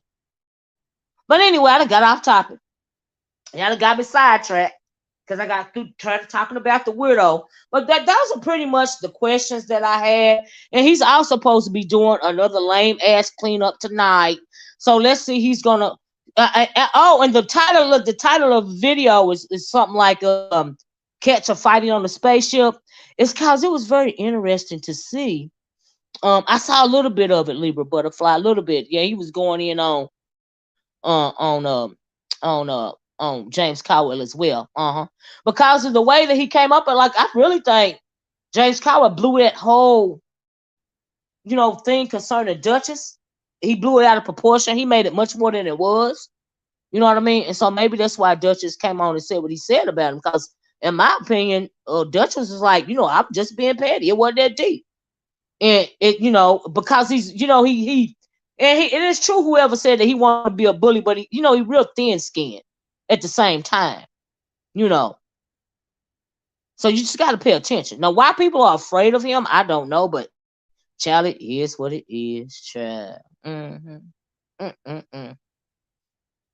But anyway, I done got off topic. Y'all done got me sidetracked because I got through talking about the weirdo. But those are pretty much the questions that I had. And he's also supposed to be doing another lame ass cleanup tonight. So let's see. He's gonna. And the title of the video is something like catch a fighting on the spaceship. It's cause it was very interesting to see. I saw a little bit of it, Libra Butterfly, a little bit. Yeah, he was going in on James Caldwell as well. Because of the way that he came up, and like I really think James Caldwell blew that whole thing concerning Duchess. He blew it out of proportion. He made it much more than it was. You know what I mean? And so maybe that's why Duchess came on and said what he said about him. Because in my opinion, Duchess is like, I'm just being petty. It wasn't that deep. And it because he's he and it is true whoever said that he wanted to be a bully, but he real thin skinned at the same time. you know so you just got to pay attention. Now why people are afraid of him, I don't know, but child, it is what it is, child. Mm-mm,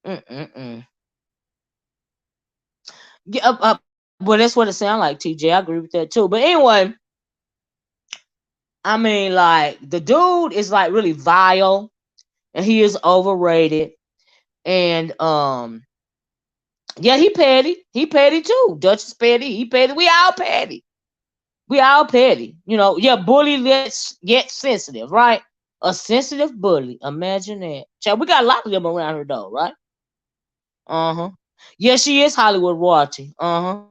mm-mm. Yeah, well, that's what it sounds like, TJ. I agree with that too. But anyway, I mean, like, the dude is like really vile and he is overrated. And yeah, he petty. He petty too. Dutch is petty. He petty. We all petty. We all petty. Yeah, bully yet sensitive, right? A sensitive bully. Imagine that. Child, we got a lot of them around here though, right? Uh-huh. Yeah, she is Hollywood royalty. Uh-huh.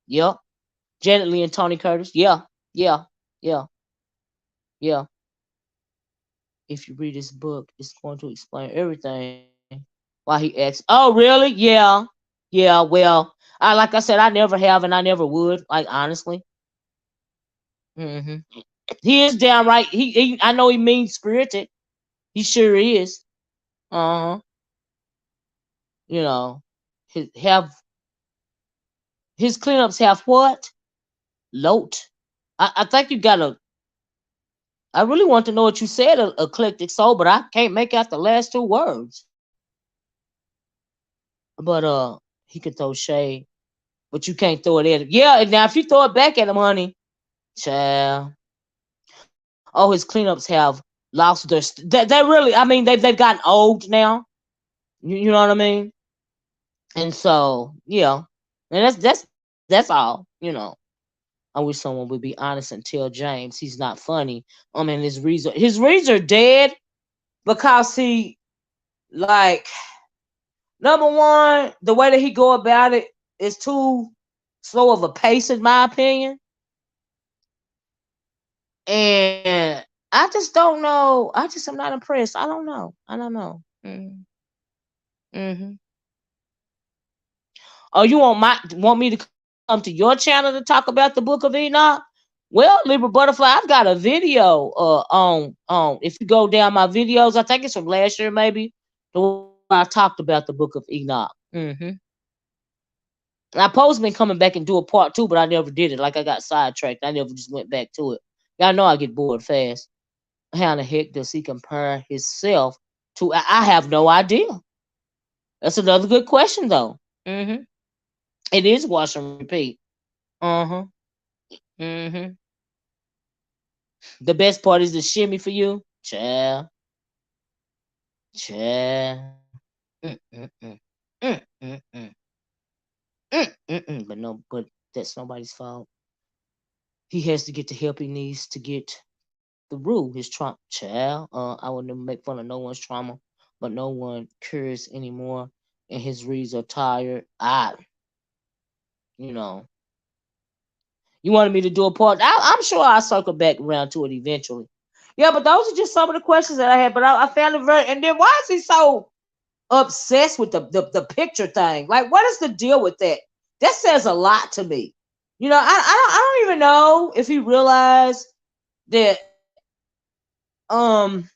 Yep. Janet Lee and Tony Curtis. Yeah. Yeah. Yeah. Yeah. If you read this book, it's going to explain everything. Why he asked, oh, really? Yeah. Yeah, well, like I said, I never have and I never would, like, honestly. hmm He is downright, I know he mean spirited. He sure is. Uh-huh. You know, have his cleanups have what? Loat. I think you gotta, I really want to know what you said, eclectic soul, but I can't make out the last two words. But he can throw shade, but you can't throw it at him. Yeah, now if you throw it back at him, honey, child. Oh, his cleanups have lost their. They really, I mean, they've gotten old now. You know what I mean? And so, yeah, and that's all. I wish someone would be honest and tell James he's not funny. And his reads are dead because he, like, number one, the way that he go about it is too slow of a pace, in my opinion. And I just don't know. I just am not impressed. I don't know. I don't know. Mm-hmm. Oh, you want me to come to your channel to talk about the Book of Enoch? Well, Libra Butterfly, I've got a video on if you go down my videos, I think it's from last year maybe, the where I talked about the Book of Enoch. And I supposed to been coming back and do a part two, but I never did it. Like I got sidetracked. I never just went back to it. Y'all know I get bored fast. How in the heck does he compare himself to? I have no idea. That's another good question though. hmm It is wash and repeat. Uh-huh. hmm The best part is the shimmy for you. Child. Child. Mm-mm-mm. Mm-mm-mm. Mm-mm-mm. But no, but that's nobody's fault. He has to get the help he needs to get through his trauma. Child, I would never make fun of no one's trauma, but no one cares anymore, and his reads are tired. You know, you wanted me to do a part. I'm sure I'll circle back around to it eventually. Yeah, but those are just some of the questions that I had. But I found it very. And then why is he so obsessed with the picture thing? Like, what is the deal with that? That says a lot to me. I don't even know if he realized that um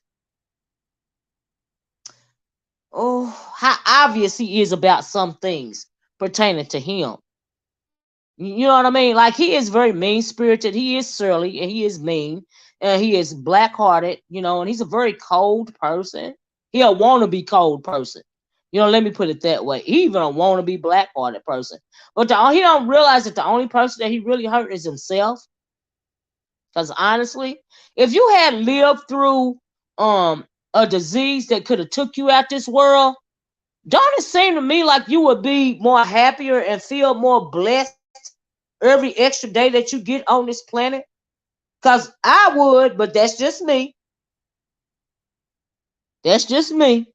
oh how obvious he is about some things pertaining to him. You know what I mean? Like, he is very mean spirited. He is surly and he is mean and he is black hearted. And he's a very cold person. He a wanna be cold person. Let me put it that way. He even a wanna be black hearted person. But he don't realize that the only person that he really hurt is himself. Because honestly, if you had lived through um a disease that could have took you out this world, don't it seem to me like you would be more happier and feel more blessed every extra day that you get on this planet? Because I would, but that's just me. That's just me.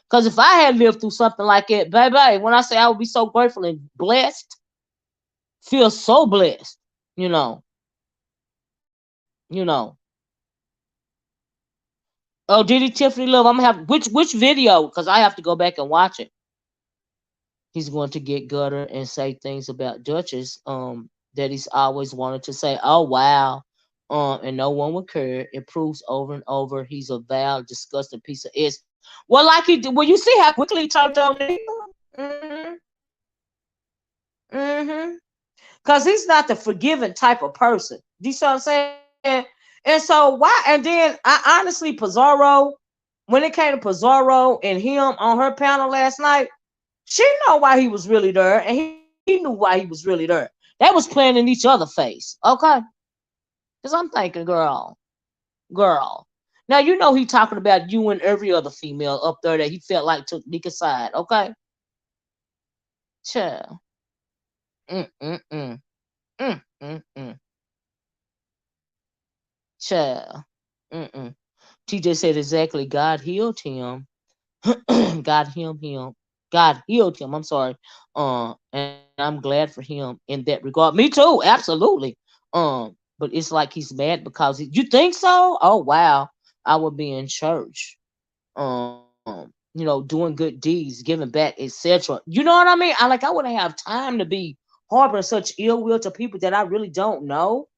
Because if I had lived through something like that, baby, when I say I would be so grateful and blessed, feel so blessed, you know, you know. Oh, Diddy Tiffany Love, I'm gonna have which video? Because I have to go back and watch it. He's going to get gutter and say things about Duchess that he's always wanted to say. Oh wow. And no one would care. It proves over and over he's a vile, disgusting piece of ass. Well, like he did. Well, you see how quickly he turned on Nika. Mm-hmm. Mm-hmm. Because he's not the forgiving type of person. Do you see what I'm saying? And so why? And then I honestly, Pizarro, when it came to Pizarro and him on her panel last night, she know why he was really there, and he knew why he was really there. They was playing in each other face, okay? Because I'm thinking, girl. Now you know he talking about you and every other female up there that he felt like took Nika's side, okay? Child. Mm-mm-mm. Mm-mm-mm. Child. Mm-mm. TJ said exactly. God healed him. God healed him. God healed him. I'm sorry. And I'm glad for him in that regard. Me too. Absolutely. But it's like he's mad because you think so? Oh wow. I would be in church. Doing good deeds, giving back, etc. You know what I mean? I wouldn't have time to be harboring such ill will to people that I really don't know.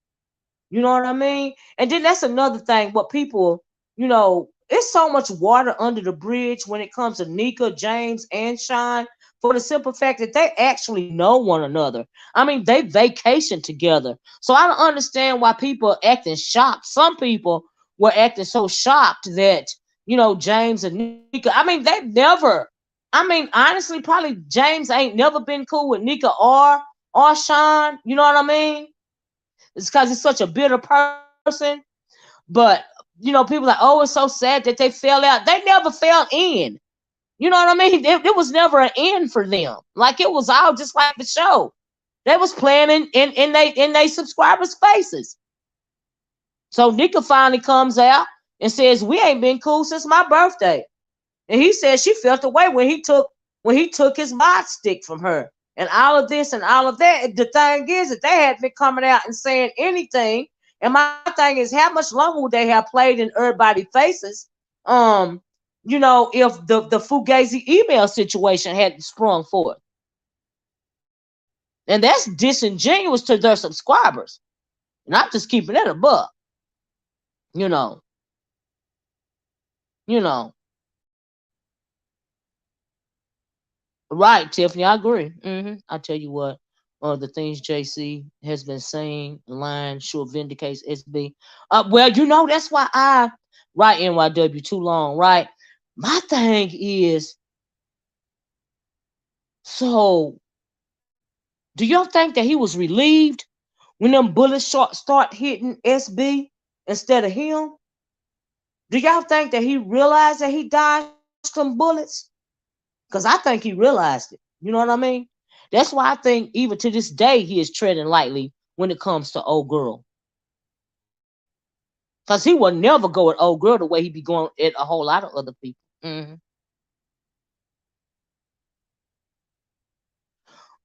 You know what I mean? And then that's another thing. What people, it's so much water under the bridge when it comes to Nika, James, and Sean, for the simple fact that they actually know one another. I mean, they vacation together. So I don't understand why people are acting shocked. Some people were acting so shocked that, James and Nika, I mean, they've never, I mean, honestly, probably James ain't never been cool with Nika or Sean. You know what I mean? It's because he's such a bitter person. But people are like, oh, it's so sad that they fell out. They never fell in. You know what I mean? It was never an end for them. Like, it was all just like the show. They was playing in they subscribers' faces. So Nika finally comes out and says, we ain't been cool since my birthday. And he said she felt away when he took his mod stick from her. And all of this and all of that. The thing is that they had been coming out and saying anything. And my thing is, how much longer would they have played in everybody's faces? Um, if the Fugazi email situation had sprung forth. And that's disingenuous to their subscribers. And I'm just keeping it a buck. You know, you know. Right, Tiffany, I agree. I tell you what, the things JC has been saying, line sure vindicates SB. Well, that's why I write NYW too long, right? My thing is, so do y'all think that he was relieved when them bullets start hitting SB instead of him? Do y'all think that he realized that he dodged a bullet? them bullets? Because I think he realized it. You know what I mean? That's why I think even to this day he is treading lightly when it comes to old girl. Because he would never go at old girl the way he be going at a whole lot of other people.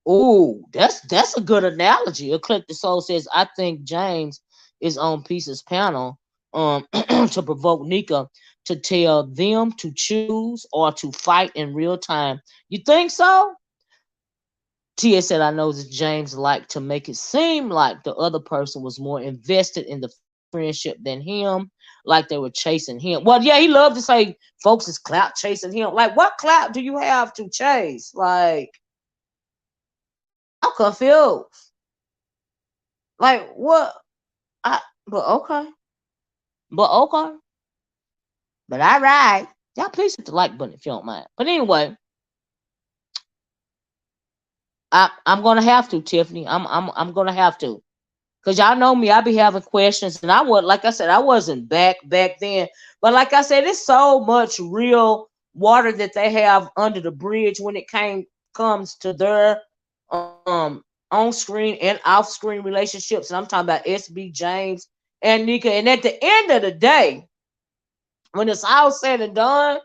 Oh, that's a good analogy. Eclectic Soul says, I think James is on Pieces panel to provoke Nika to tell them to choose or to fight in real time. You think so? Tia said, I know that James liked to make it seem like the other person was more invested in the friendship than him, like they were chasing him. Well, yeah, he loved to say folks is clout chasing him. Like, what clout do you have to chase? Like, I'm confused. Like, what? But okay. But okay. But all right. Y'all please hit the like button if you don't mind. But anyway, I'm gonna have to, Tiffany. I'm gonna have to. Cause y'all know me, I be having questions, and I was, like I said, I wasn't back then. But like I said, it's so much real water that they have under the bridge when it comes to their on screen and off screen relationships. And I'm talking about SB James and Nika. And at the end of the day, when it's all said and done,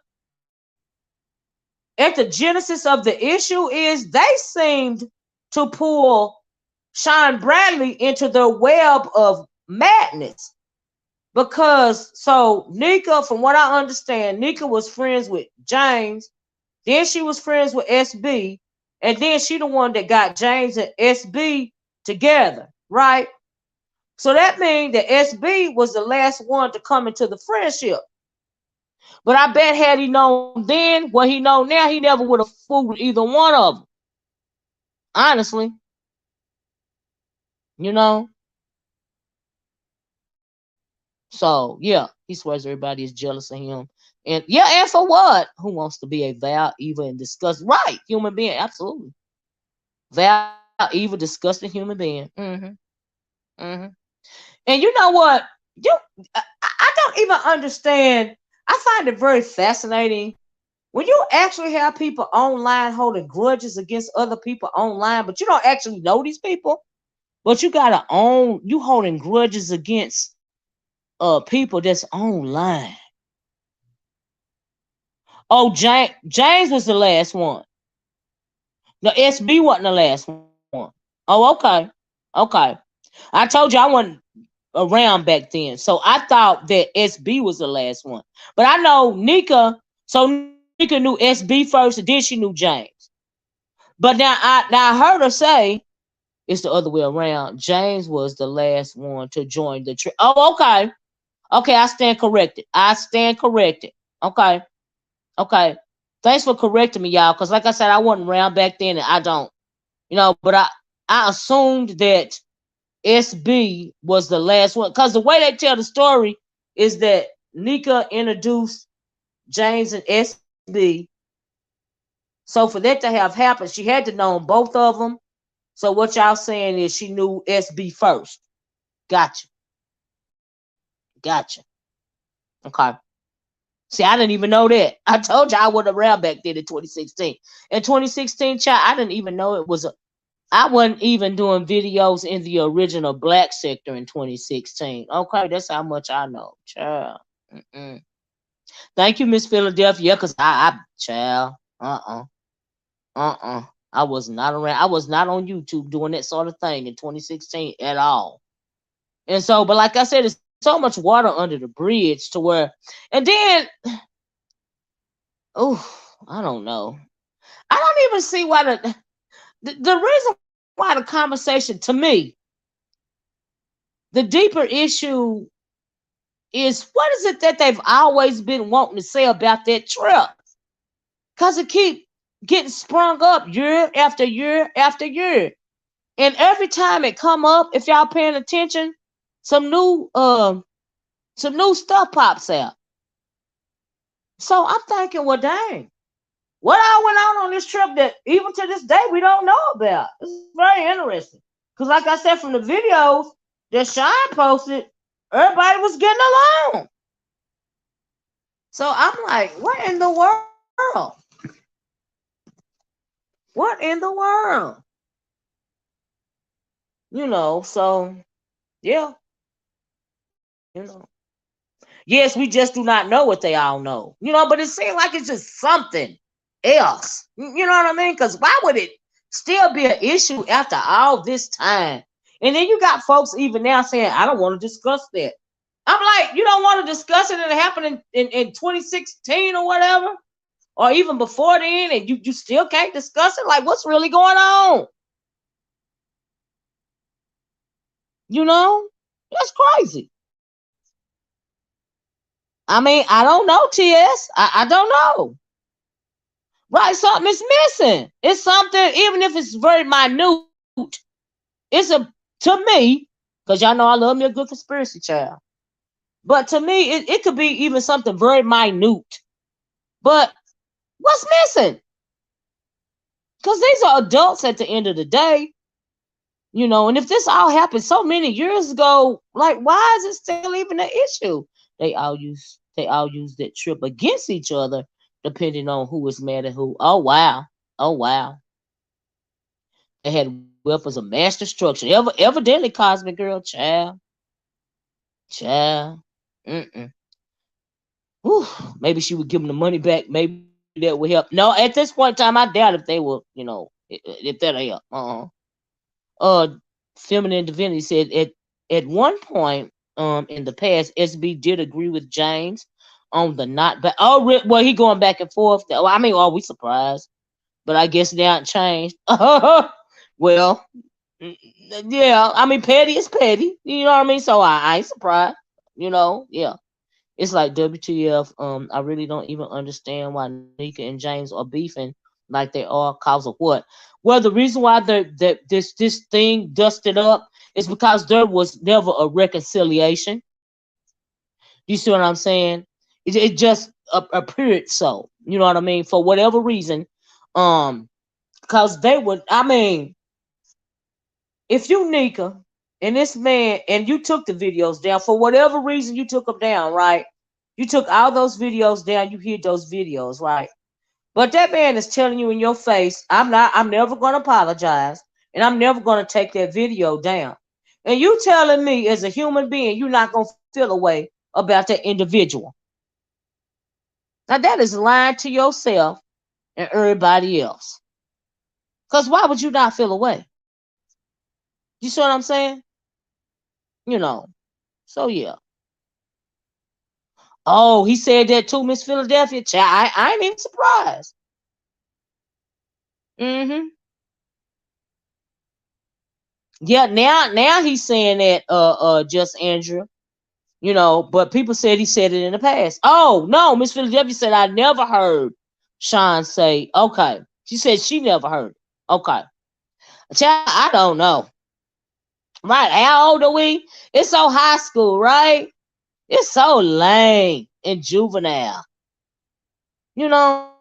at the genesis of the issue is they seemed to pull Sean Bradley into the web of madness. Because so Nika, from what I understand, Nika was friends with James, then she was friends with SB, and then she the one that got James and SB together, right? So that means that SB was the last one to come into the friendship. But I bet had he known then what he know now, he never would have fooled with either one of them. Honestly, you know. So yeah, he swears everybody is jealous of him. And yeah, and for what? Who wants to be a Val, Eva, and disgust? Right, human being, absolutely. Val, Eva, disgusting human being. Hmm. And you know what? You, I don't even understand. I find it very fascinating when you actually have people online holding grudges against other people online, but you don't actually know these people. But you gotta own you holding grudges against people that's online. Oh, James was the last one. The SB wasn't the last one. Oh, okay. Okay. I told you I wasn't around back then. So I thought that SB was the last one. But I know Nika, so Nika knew SB first and then she knew James. But now I heard her say it's the other way around. James was the last one to join the trip. Oh, okay. Okay, I stand corrected. I stand corrected. Okay. Okay. Thanks for correcting me, y'all. Because like I said, I wasn't around back then and I don't. But I assumed that SB was the last one. Because the way they tell the story is that Nika introduced James and SB. So for that to have happened, she had to know both of them. So what y'all saying is she knew SB first. Gotcha. Gotcha. Okay. See, I didn't even know that. I told you I wasn't around back then in 2016. In 2016, child, I didn't even know it was a. I wasn't even doing videos in the original black sector in 2016. Okay, that's how much I know, child. Mm-mm. Thank you, Miss Philadelphia. Cause child, I was not around. I was not on YouTube doing that sort of thing in 2016 at all. And so, but like I said, there's so much water under the bridge to where, and then, oh, I don't know. I don't even see why the reason why the conversation to me, the deeper issue is what is it that they've always been wanting to say about that trip? Cause it keep getting sprung up year after year after year. And every time it come up, if y'all paying attention, some new some new stuff pops out. So I'm thinking, well, dang, what all went on this trip that even to this day we don't know about? It's very interesting. Because like I said, from the videos that Shine posted, everybody was getting along. So I'm like, what in the world? What in the world? So yeah, you know. Yes, we just do not know what they all know. But it seems like it's just something else. You know what I mean? Because why would it still be an issue after all this time? And then you got folks even now saying, I don't want to discuss that. I'm like, you don't want to discuss it and it happened in 2016 or whatever, or even before then, and you still can't discuss it? Like, what's really going on? That's crazy. I mean, I don't know, TS. I don't know. Right, something is missing. It's something, even if it's very minute, it's to me, because y'all know I love me a good conspiracy child. But to me, it could be even something very minute. But what's missing? Because these are adults at the end of the day. And if this all happened so many years ago, like, why is it still even an issue? They all use that trip against each other, depending on who is mad at who. Oh wow. Oh wow. They had weapons of mass destruction. Evidently, Cosmic Girl, child. Child. Mm-mm. Whew. Maybe she would give them the money back. Maybe that would help. No, at this point in time, I doubt if they will, if that'll help. Uh, Feminine Divinity said at one point in the past, SB did agree with James on the not back. Oh, well, he going back and forth. I mean, are we surprised? But I guess they aren't changed. Well, yeah. I mean, petty is petty. You know what I mean? So I ain't surprised. Yeah. It's like WTF. I really don't even understand why Nika and James are beefing like they are. Cause of what? Well, the reason why this thing dusted up is because there was never a reconciliation. You see what I'm saying? It just appeared so. You know what I mean? For whatever reason, because they would. I mean, if you Nika and this man and you took the videos down for whatever reason, you took them down, right? You took all those videos down. You hid those videos, right? But that man is telling you in your face, I'm never going to apologize, and I'm never going to take that video down. And you telling me as a human being, you're not going to feel a way about that individual. Now that is lying to yourself and everybody else. Because why would you not feel a way? You see what I'm saying? You know. So yeah. Oh, he said that too, Miss Philadelphia. I ain't even surprised. Mm-hmm. Yeah, now he's saying that just Andrew. But people said he said it in the past. Oh no, Miss Philadelphia said I never heard Sean say, okay. She said she never heard it. Okay. Child, I don't know. Right. How old are we? It's so high school, right? It's so lame and juvenile. You know,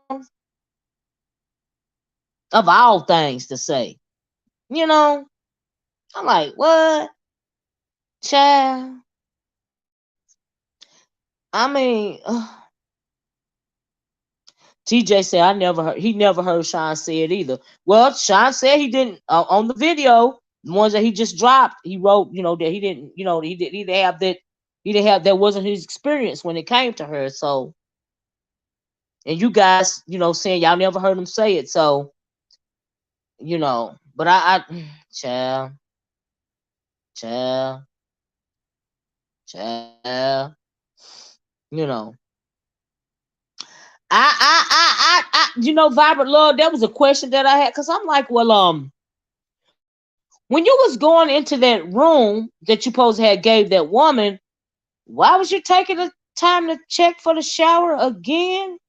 of all things to say. You know, I'm like, what? Child. I mean, TJ said he never heard Sean say it either. Well, Sean said he didn't on the video, the ones that he just dropped. He wrote, that he didn't, he didn't have that. He didn't have that wasn't his experience when it came to her. So, and you guys, saying y'all never heard him say it. So, but child, child, child, you know. Vibrant Love, that was a question that I had because I'm like, well, when you was going into that room that you supposed to have gave that woman, why was you taking the time to check for the shower again?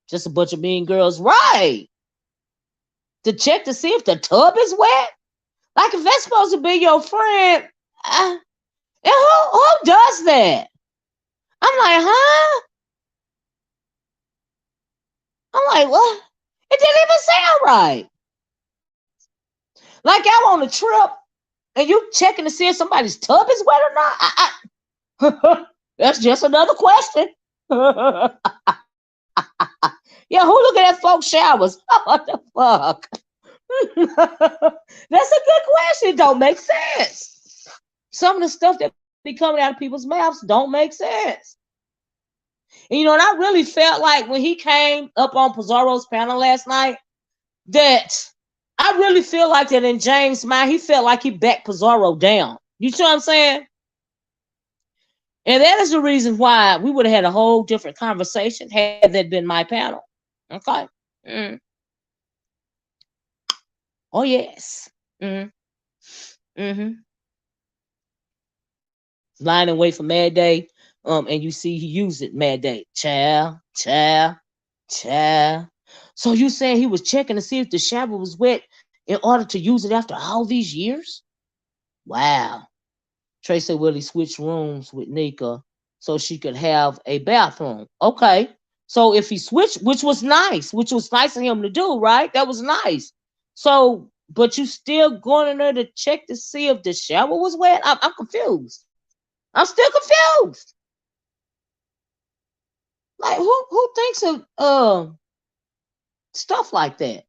Just a bunch of mean girls, right? To check to see if the tub is wet. Like if that's supposed to be your friend, and who does that? I'm like, huh? I'm like, what? It didn't even sound right. Like y'all on a trip and you checking to see if somebody's tub is wet or not. That's just another question. Yeah, who look at that folks showers? What the fuck? That's a good question. It don't make sense. Some of the stuff that be coming out of people's mouths don't make sense. And and I really felt like when he came up on Pizarro's panel last night, that I really feel like that in James' mind, he felt like he backed Pizarro down. You see what I'm saying? And that is the reason why we would have had a whole different conversation had that been my panel. Okay. Mm. Oh yes. Mm. Mm-hmm. Lying in wait for Mad Day. And you see he used it Mad Day. Child, child, child. So you saying he was checking to see if the shower was wet in order to use it after all these years? Wow. Trey said, well, he switched rooms with Nika so she could have a bathroom. Okay. So if he switched, which was nice of him to do, right? That was nice. So, but you still going in there to check to see if the shower was wet? I'm confused. I'm still confused. Like who thinks of stuff like that?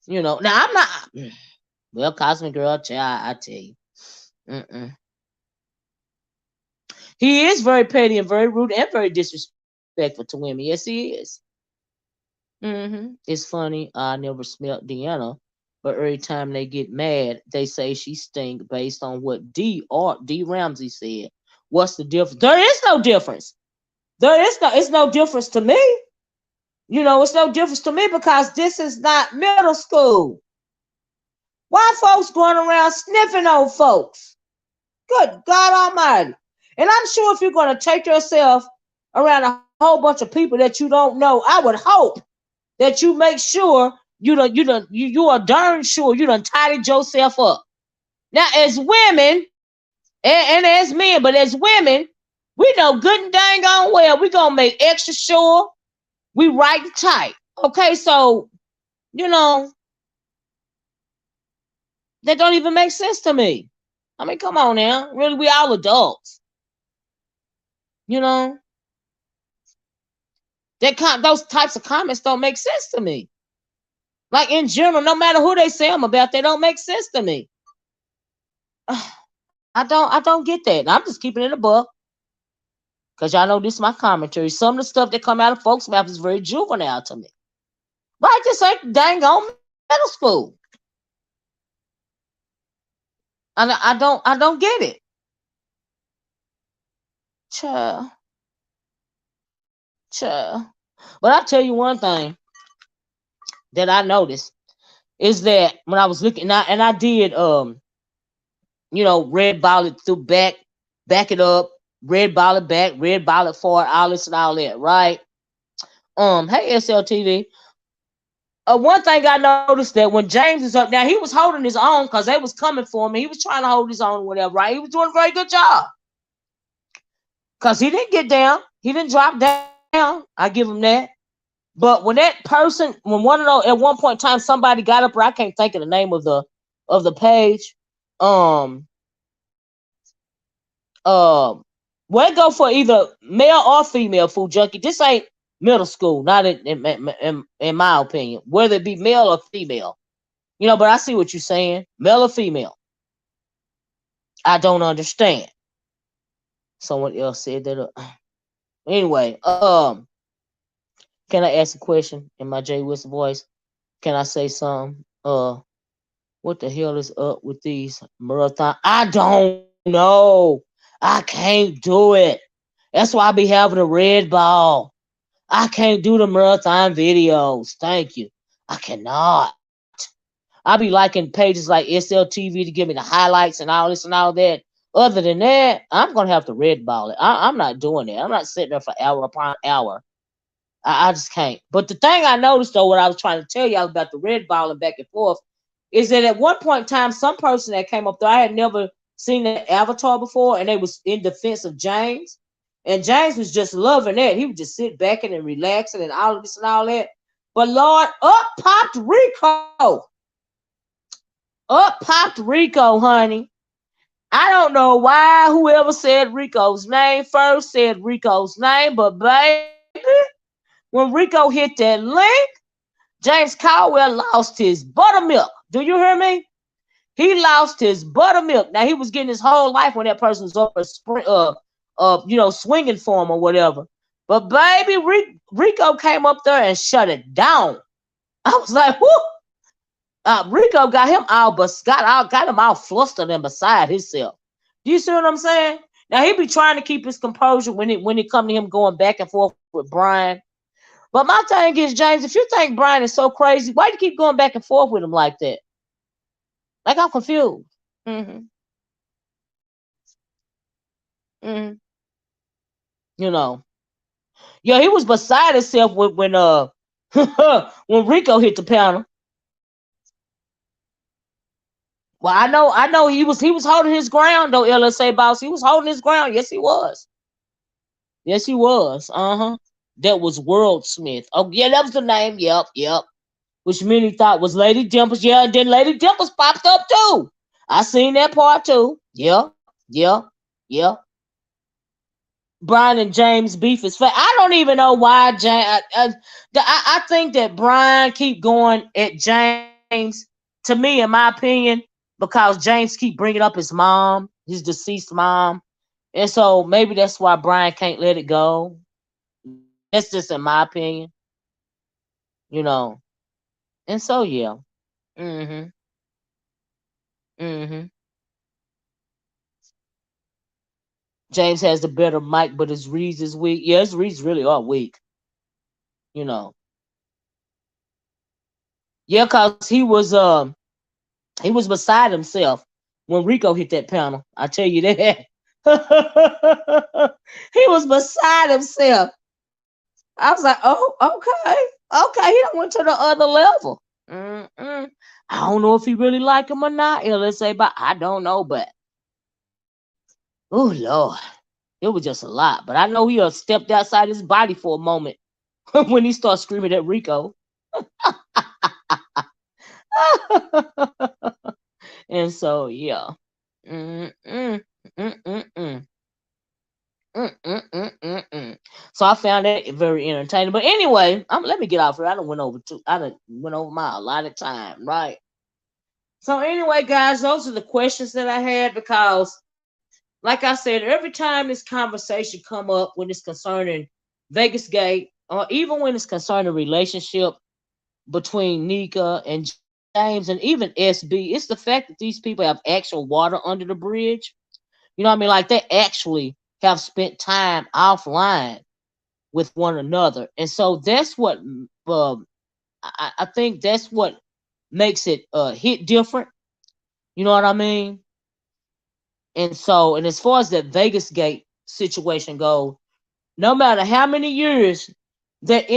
Now I'm not. Well, Cosmic Girl, child, I tell you. Mm-mm. He is very petty and very rude and very disrespectful to women. Yes, he is. It's funny. I never smelled Deanna, but every time they get mad, they say she stink based on what D Ramsey said. What's the difference? There is no difference. It's no difference to me. It's no difference to me because this is not middle school. Why folks going around sniffing on folks? Good God Almighty. And I'm sure if you're going to take yourself around a whole bunch of people that you don't know, I would hope that you make sure you are darn sure you done tidied yourself up. Now, as women and as men, but as women, we know good and dang on well we gonna make extra sure we right and tight. Okay, so you know that don't even make sense to me. I mean, come on now, really, we all adults. You know those types of comments don't make sense to me. Like in general, no matter who they say them about, they don't make sense to me. I don't get that. I'm just keeping it a buck. Because y'all know this is my commentary. Some of the stuff that come out of folks' mouth is very juvenile to me. Like this ain't dang on middle school. I don't get it. Child. Child. But I tell you one thing that I noticed is that when I was looking and I did red ball it through back it up, red ball it back, red ball it forward, all this and all that, right? Hey SLTV. One thing I noticed that when James is up, now he was holding his own because they was coming for him. He was trying to hold his own, whatever, right? He was doing a very good job because he didn't get down, he didn't drop down. I give him that. But when one of those at one point in time somebody got up, I can't think of the name of the page. Well, it go for either male or female food junkie. This ain't middle school, not in my opinion, whether it be male or female. But I see what you're saying, male or female. I don't understand. Someone else said that. Anyway, can I ask a question in my Jay Wilson voice? Can I say something? What the hell is up with these marathon? I don't know. I can't do it. That's why I be having a red ball. I can't do the marathon videos. Thank you. I cannot. I'll be liking pages like SLTV to give me the highlights and all this and all that. Other than that, I'm gonna have to red ball it. I'm not doing that. I'm not sitting there for hour upon hour. I just can't. But the thing I noticed though, what I was trying to tell y'all about the red balling back and forth, is that at one point in time, some person that came up there, I had never seen that avatar before, and they was in defense of James. And James was just loving that. He would just sit back and relaxing and all of this and all that. But Lord, up popped Rico. Up popped Rico, honey. I don't know why whoever said Rico's name first said Rico's name, but baby, when Rico hit that link, James Caldwell lost his buttermilk. Do you hear me? He lost his buttermilk. Now he was getting his whole life when that person was up swinging for him or whatever. But baby, Rico came up there and shut it down. I was like, whoo! Rico got him got him all flustered and beside himself. Do you see what I'm saying? Now he be trying to keep his composure when it come to him going back and forth with Brian. But my thing is, James, if you think Brian is so crazy, why do you keep going back and forth with him like that? Like, I'm confused. Mm-hmm. Mm-hmm. You know. Yeah, he was beside himself when when Rico hit the panel. Well, I know he was holding his ground though, LSA boss. He was holding his ground. Yes, he was. Yes, he was. Uh-huh. That was Worldsmith. Oh, yeah, that was the name. Yep, yep. Which many thought was Lady Dimples. Yeah, and then Lady Dimples popped up too. I seen that part too. Yeah, yeah, yeah. Brian and James beef is fake. I don't even know why James. I think that Brian keep going at James. To me, in my opinion, because James keep bringing up his mom, his deceased mom, and so maybe that's why Brian can't let it go. That's just in my opinion, you know. And so yeah. Mhm. Mhm. James has the better mic, but his reads is weak. Yeah, his reads really are weak. You know. Yeah, cause he was beside himself when Rico hit that panel. I tell you that. He was beside himself. I was like, oh, okay, okay. He done went to the other level. Mm-mm. I don't know if he really like him or not. Yeah, let's say, but I don't know. But oh Lord, it was just a lot. But I know he stepped outside his body for a moment when he started screaming at Rico. And so yeah. Mm-mm, mm-mm, mm-mm. So I found that very entertaining. But anyway, let me get off here. I done went over my allotted time, right? So anyway, guys, those are the questions that I had because, like I said, every time this conversation come up when it's concerning Vegas Gate, or even when it's concerning a relationship between Nika and James and even SB, it's the fact that these people have actual water under the bridge. You know what I mean? Like they actually have spent time offline with one another. And so that's what I think that's what makes it hit different. You know what I mean? And as far as that Vegas Gate situation goes, no matter how many years that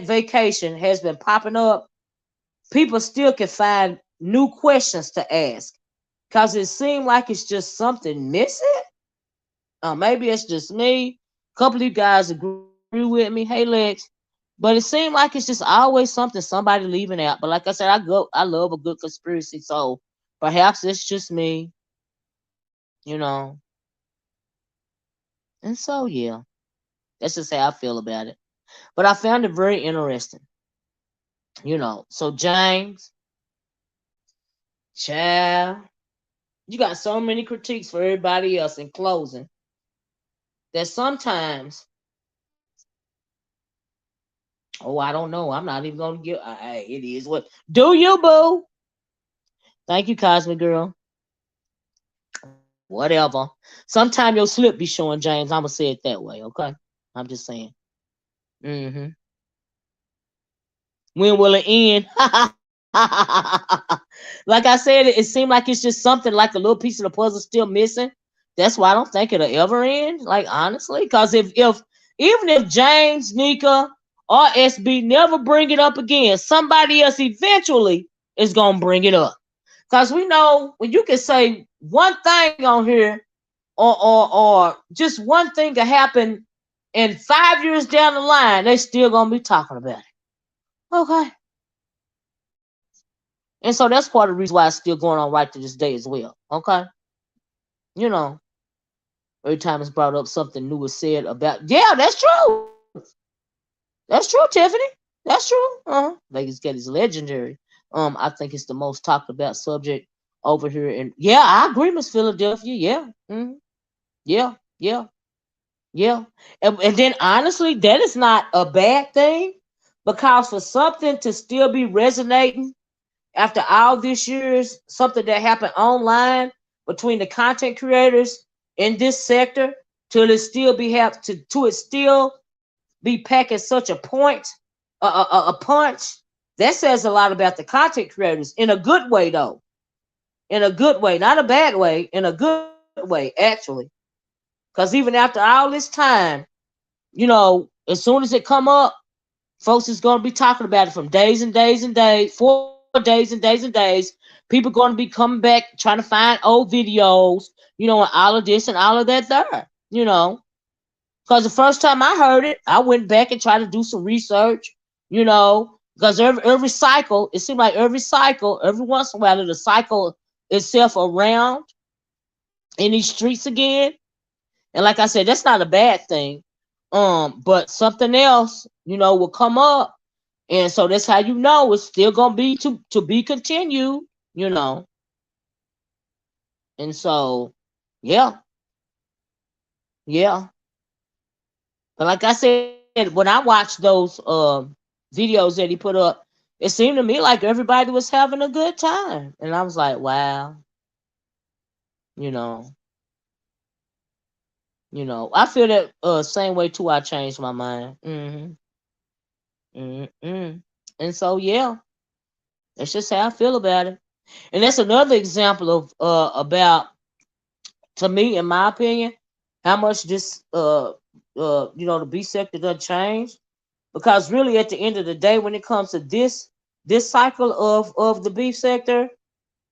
vacation has been popping up, people still can find new questions to ask because it seems like it's just something missing. Maybe it's just me. A couple of you guys agree with me. Hey, Lex. But it seems like it's just always something somebody leaving out. But like I said, I love a good conspiracy. So perhaps it's just me, you know. And so yeah, that's just how I feel about it. But I found it very interesting, you know. So James, child, you got so many critiques for everybody else in closing that sometimes, oh, I don't know. I'm not even gonna give. It is what. Do you, boo? Thank you, Cosmic Girl. Whatever. Sometime your slip be showing, James. I'ma say it that way, okay? I'm just saying. Hmm. When will it end? Like I said, it seemed like it's just something like a little piece of the puzzle still missing. That's why I don't think it'll ever end. Like honestly, because if even if James, Nika, or SB never bring it up again, somebody else eventually is gonna bring it up. Because we know when you can say one thing on here, or just one thing to happen, and 5 years down the line, they still gonna be talking about it. Okay. And so that's part of the reason why it's still going on right to this day as well. Okay. You know, every time it's brought up, something new is said about. Yeah, that's true. That's true, Tiffany. That's true. Vegas Gate is legendary. I think it's the most talked about subject over here. And yeah, I agree, Miss Philadelphia. Yeah. Yeah. Yeah. Yeah. And then honestly, that is not a bad thing because for something to still be resonating after all these years, something that happened online between the content creators in this sector, till it still be have to it still be packing such a point, a punch. That says a lot about the content creators in a good way, though. In a good way, not a bad way. In a good way, actually. Because even after all this time, as soon as it come up, folks is going to be talking about it from days and days and days, for days and days and days. People going to be coming back trying to find old videos, and all of this and all of that there, Because the first time I heard it, I went back and tried to do some research, because every cycle, it seemed like every cycle, every once in a while, it'll cycle itself around in these streets again. And like I said, that's not a bad thing. But something else, will come up. And so that's how you know it's still gonna be to be continued, you know. And so, yeah, yeah. But like I said, when I watched those videos that he put up, it seemed to me like everybody was having a good time, and I was like, wow, you know, I feel that same way too. I changed my mind. Mm-hmm. And so, yeah, that's just how I feel about it. And that's another example of about, to me, in my opinion, how much this the B sector done changed. Because really, at the end of the day, when it comes to this cycle of the beef sector,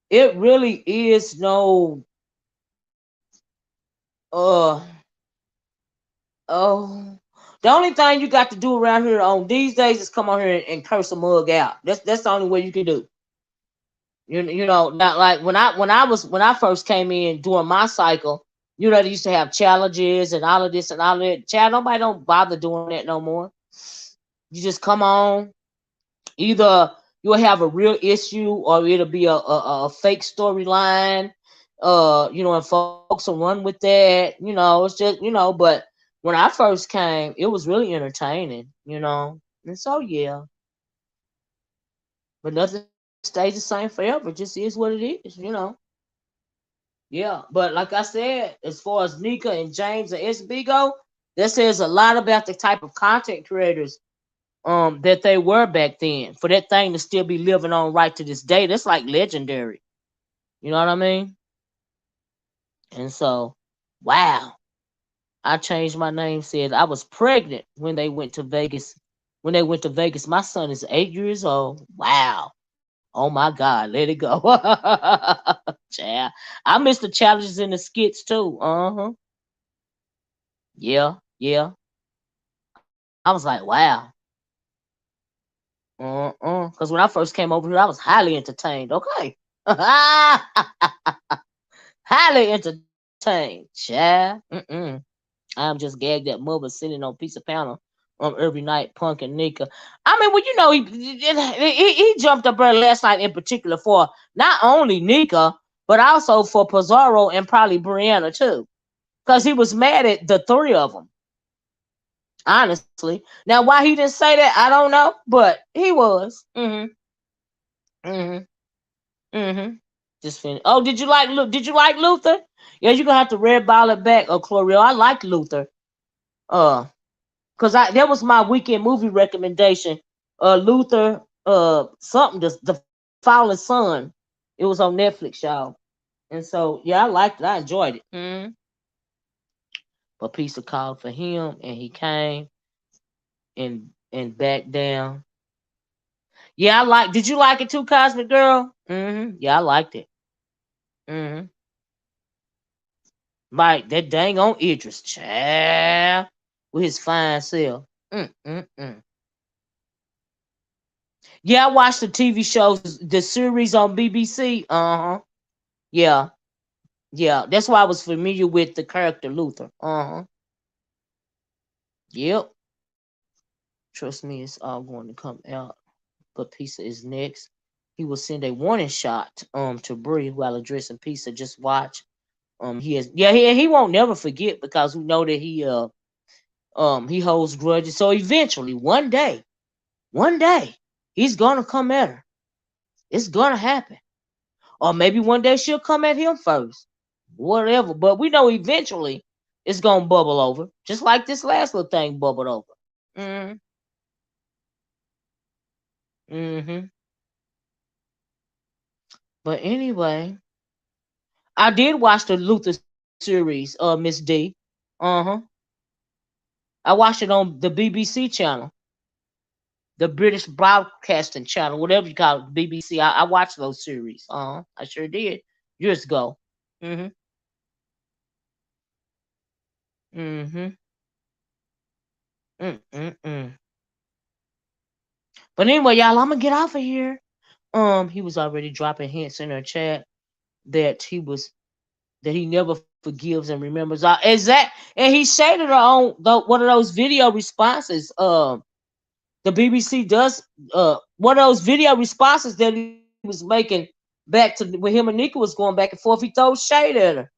it really is no uh oh. The only thing you got to do around here on these days is come on here and curse a mug out. That's the only way you can do. Not like when I first came in during my cycle. They used to have challenges and all of this and all of that. Child, nobody don't bother doing that no more. You just come on. Either you'll have a real issue or it'll be a fake storyline. And folks will run with that. It's just. But when I first came, it was really entertaining. And so yeah. But nothing stays the same forever. It just is what it is. Yeah, but like I said, as far as Nika and James and SB go, that says a lot about the type of content creators that they were back then. For that thing to still be living on right to this day, that's like legendary. You know what I mean? And so, wow, I changed my name. Said I was pregnant when they went to Vegas. When they went to Vegas, my son is 8 years old. Wow. Oh my God, let it go. Child. I miss the challenges in the skits too. Uh-huh. Yeah, yeah. I was like, wow. Because when I first came over here, I was highly entertained. Okay. Highly entertained. Child. I'm just gagged that mother sitting on a piece of panel every night, Punk and Nika. I mean, well, he jumped up there last night in particular for not only Nika, but also for Pizarro and probably Brianna too. Because he was mad at the three of them, honestly. Now, why he didn't say that, I don't know, but he was. Mm-hmm. Mm-hmm. Just finished. Oh, did you like Luther? Yeah, you're gonna have to red ball it back, Chlorio. I like Luther. Uh, Cause that was my weekend movie recommendation. Luther, something, the Fallen Sun. It was on Netflix, y'all. And so yeah, I liked it. I enjoyed it. But Pizza called for him, and he came and back down. Yeah, I like. Did you like it too, Cosmic Girl? Yeah, I liked it. hmm Like that dang on Idris, child, with his fine self. Mm. Yeah, I watched the TV shows, the series on BBC. Yeah, yeah. That's why I was familiar with the character Luther. Yep. Trust me, it's all going to come out. But Pizza is next. He will send a warning shot to Bree while addressing Pizza. Just watch. He has he won't never forget because we know that he holds grudges. So eventually, one day, he's gonna come at her. It's gonna happen. Or maybe one day she'll come at him first. Whatever. But we know eventually it's gonna bubble over. Just like this last little thing bubbled over. Mm-hmm. Mm-hmm. But anyway, I did watch the Luther series, Miss D. Uh-huh. I watched it on the BBC channel, the British Broadcasting Channel, whatever you call it, BBC. I watched those series. I sure did years ago. Mm-hmm. Mm-hmm. Mm-mm-mm. But anyway, y'all, I'm gonna get off of here. He was already dropping hints in our chat that he never forgives and remembers all and he shaded her on one of those video responses. The BBC does one of those video responses that he was making back to when him and Nika was going back and forth. He throws shade at her.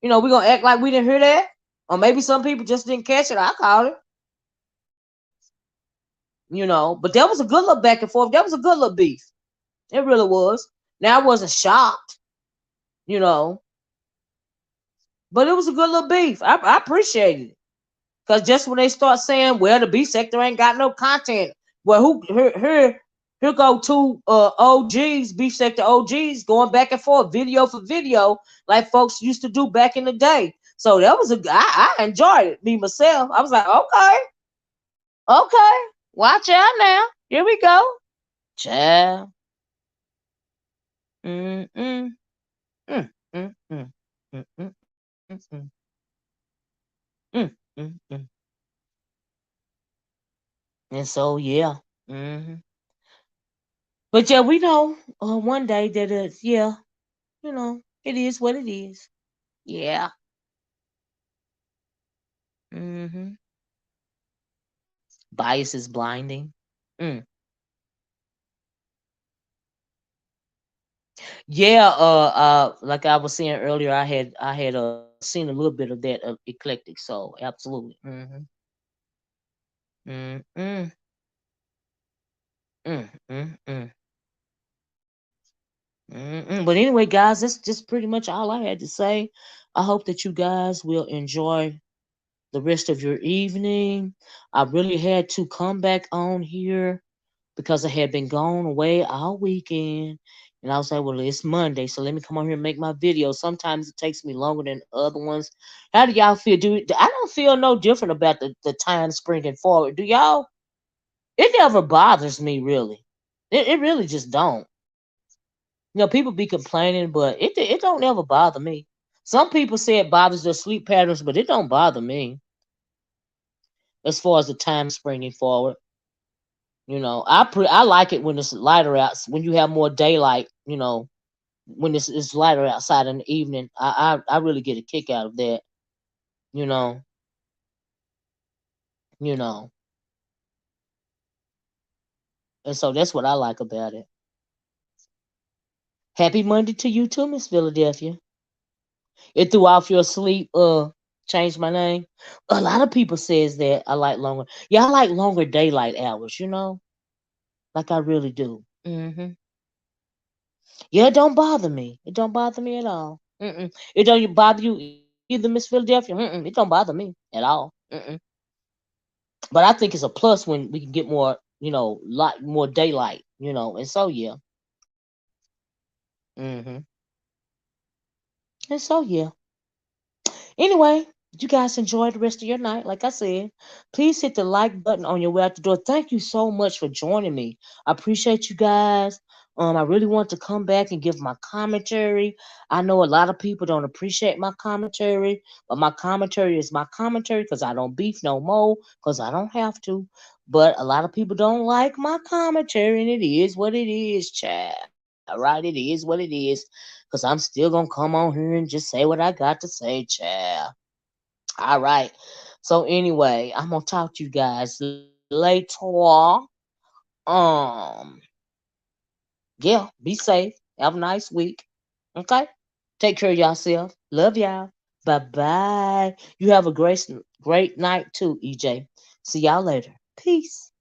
We're gonna act like we didn't hear that, or maybe some people just didn't catch it. I caught it. But that was a good little back and forth. That was a good little beef. It really was. Now I wasn't shocked, you know, but it was a good little beef. I appreciated it. Cause just when they start saying, "Well, the B sector ain't got no content," well, here go two OGs, B sector OGs, going back and forth, video for video, like folks used to do back in the day. So that was I enjoyed it, me myself. I was like, okay, watch out now. Here we go, child. Mm mm mm mm mm mm mm mm mm mm mm. And so yeah. Hmm. But yeah, we know one day that yeah, it is what it is. Yeah. Hmm. Bias is blinding. Mm. Yeah. Like I was saying earlier, I had seen a little bit of that eclectic. So absolutely. Hmm. Mm mm mm mm mm. But anyway, guys, that's just pretty much all I had to say. I hope that you guys will enjoy the rest of your evening. I really had to come back on here because I had been gone away all weekend. And I was like, well, it's Monday, so let me come on here and make my video. Sometimes it takes me longer than other ones. How do y'all feel? I don't feel no different about the time springing forward. Do y'all? It never bothers me, really. It really just don't. People be complaining, but it don't ever bother me. Some people say it bothers their sleep patterns, but it don't bother me as far as the time springing forward. I like it when it's lighter out, when you have more daylight. When it's lighter outside in the evening. I really get a kick out of that. You know, you know, and so that's what I like about it. Happy Monday to you too, Miss Philadelphia. It threw off your sleep. Changed my name. A lot of people says that I like longer. Yeah, I like longer daylight hours. Like I really do. Yeah, it don't bother me. It don't bother me at all. It don't bother you either, Miss Philadelphia. It don't bother me at all. But I think it's a plus when we can get more, lot more daylight, and so yeah. Hmm. And so yeah. Anyway, you guys enjoy the rest of your night. Like I said, please hit the like button on your way out the door. Thank you so much for joining me. I appreciate you guys. I really want to come back and give my commentary. I know a lot of people don't appreciate my commentary, but my commentary is my commentary because I don't beef no more because I don't have to. But a lot of people don't like my commentary, and it is what it is, child. Right? It is what it is. Because I'm still going to come on here and just say what I got to say, child. All right. So, anyway, I'm going to talk to you guys later. later. Um, yeah, be safe. Have a nice week. Okay? Take care of yourself. Love y'all. Bye bye. You have a great night too, EJ. See y'all later. Peace.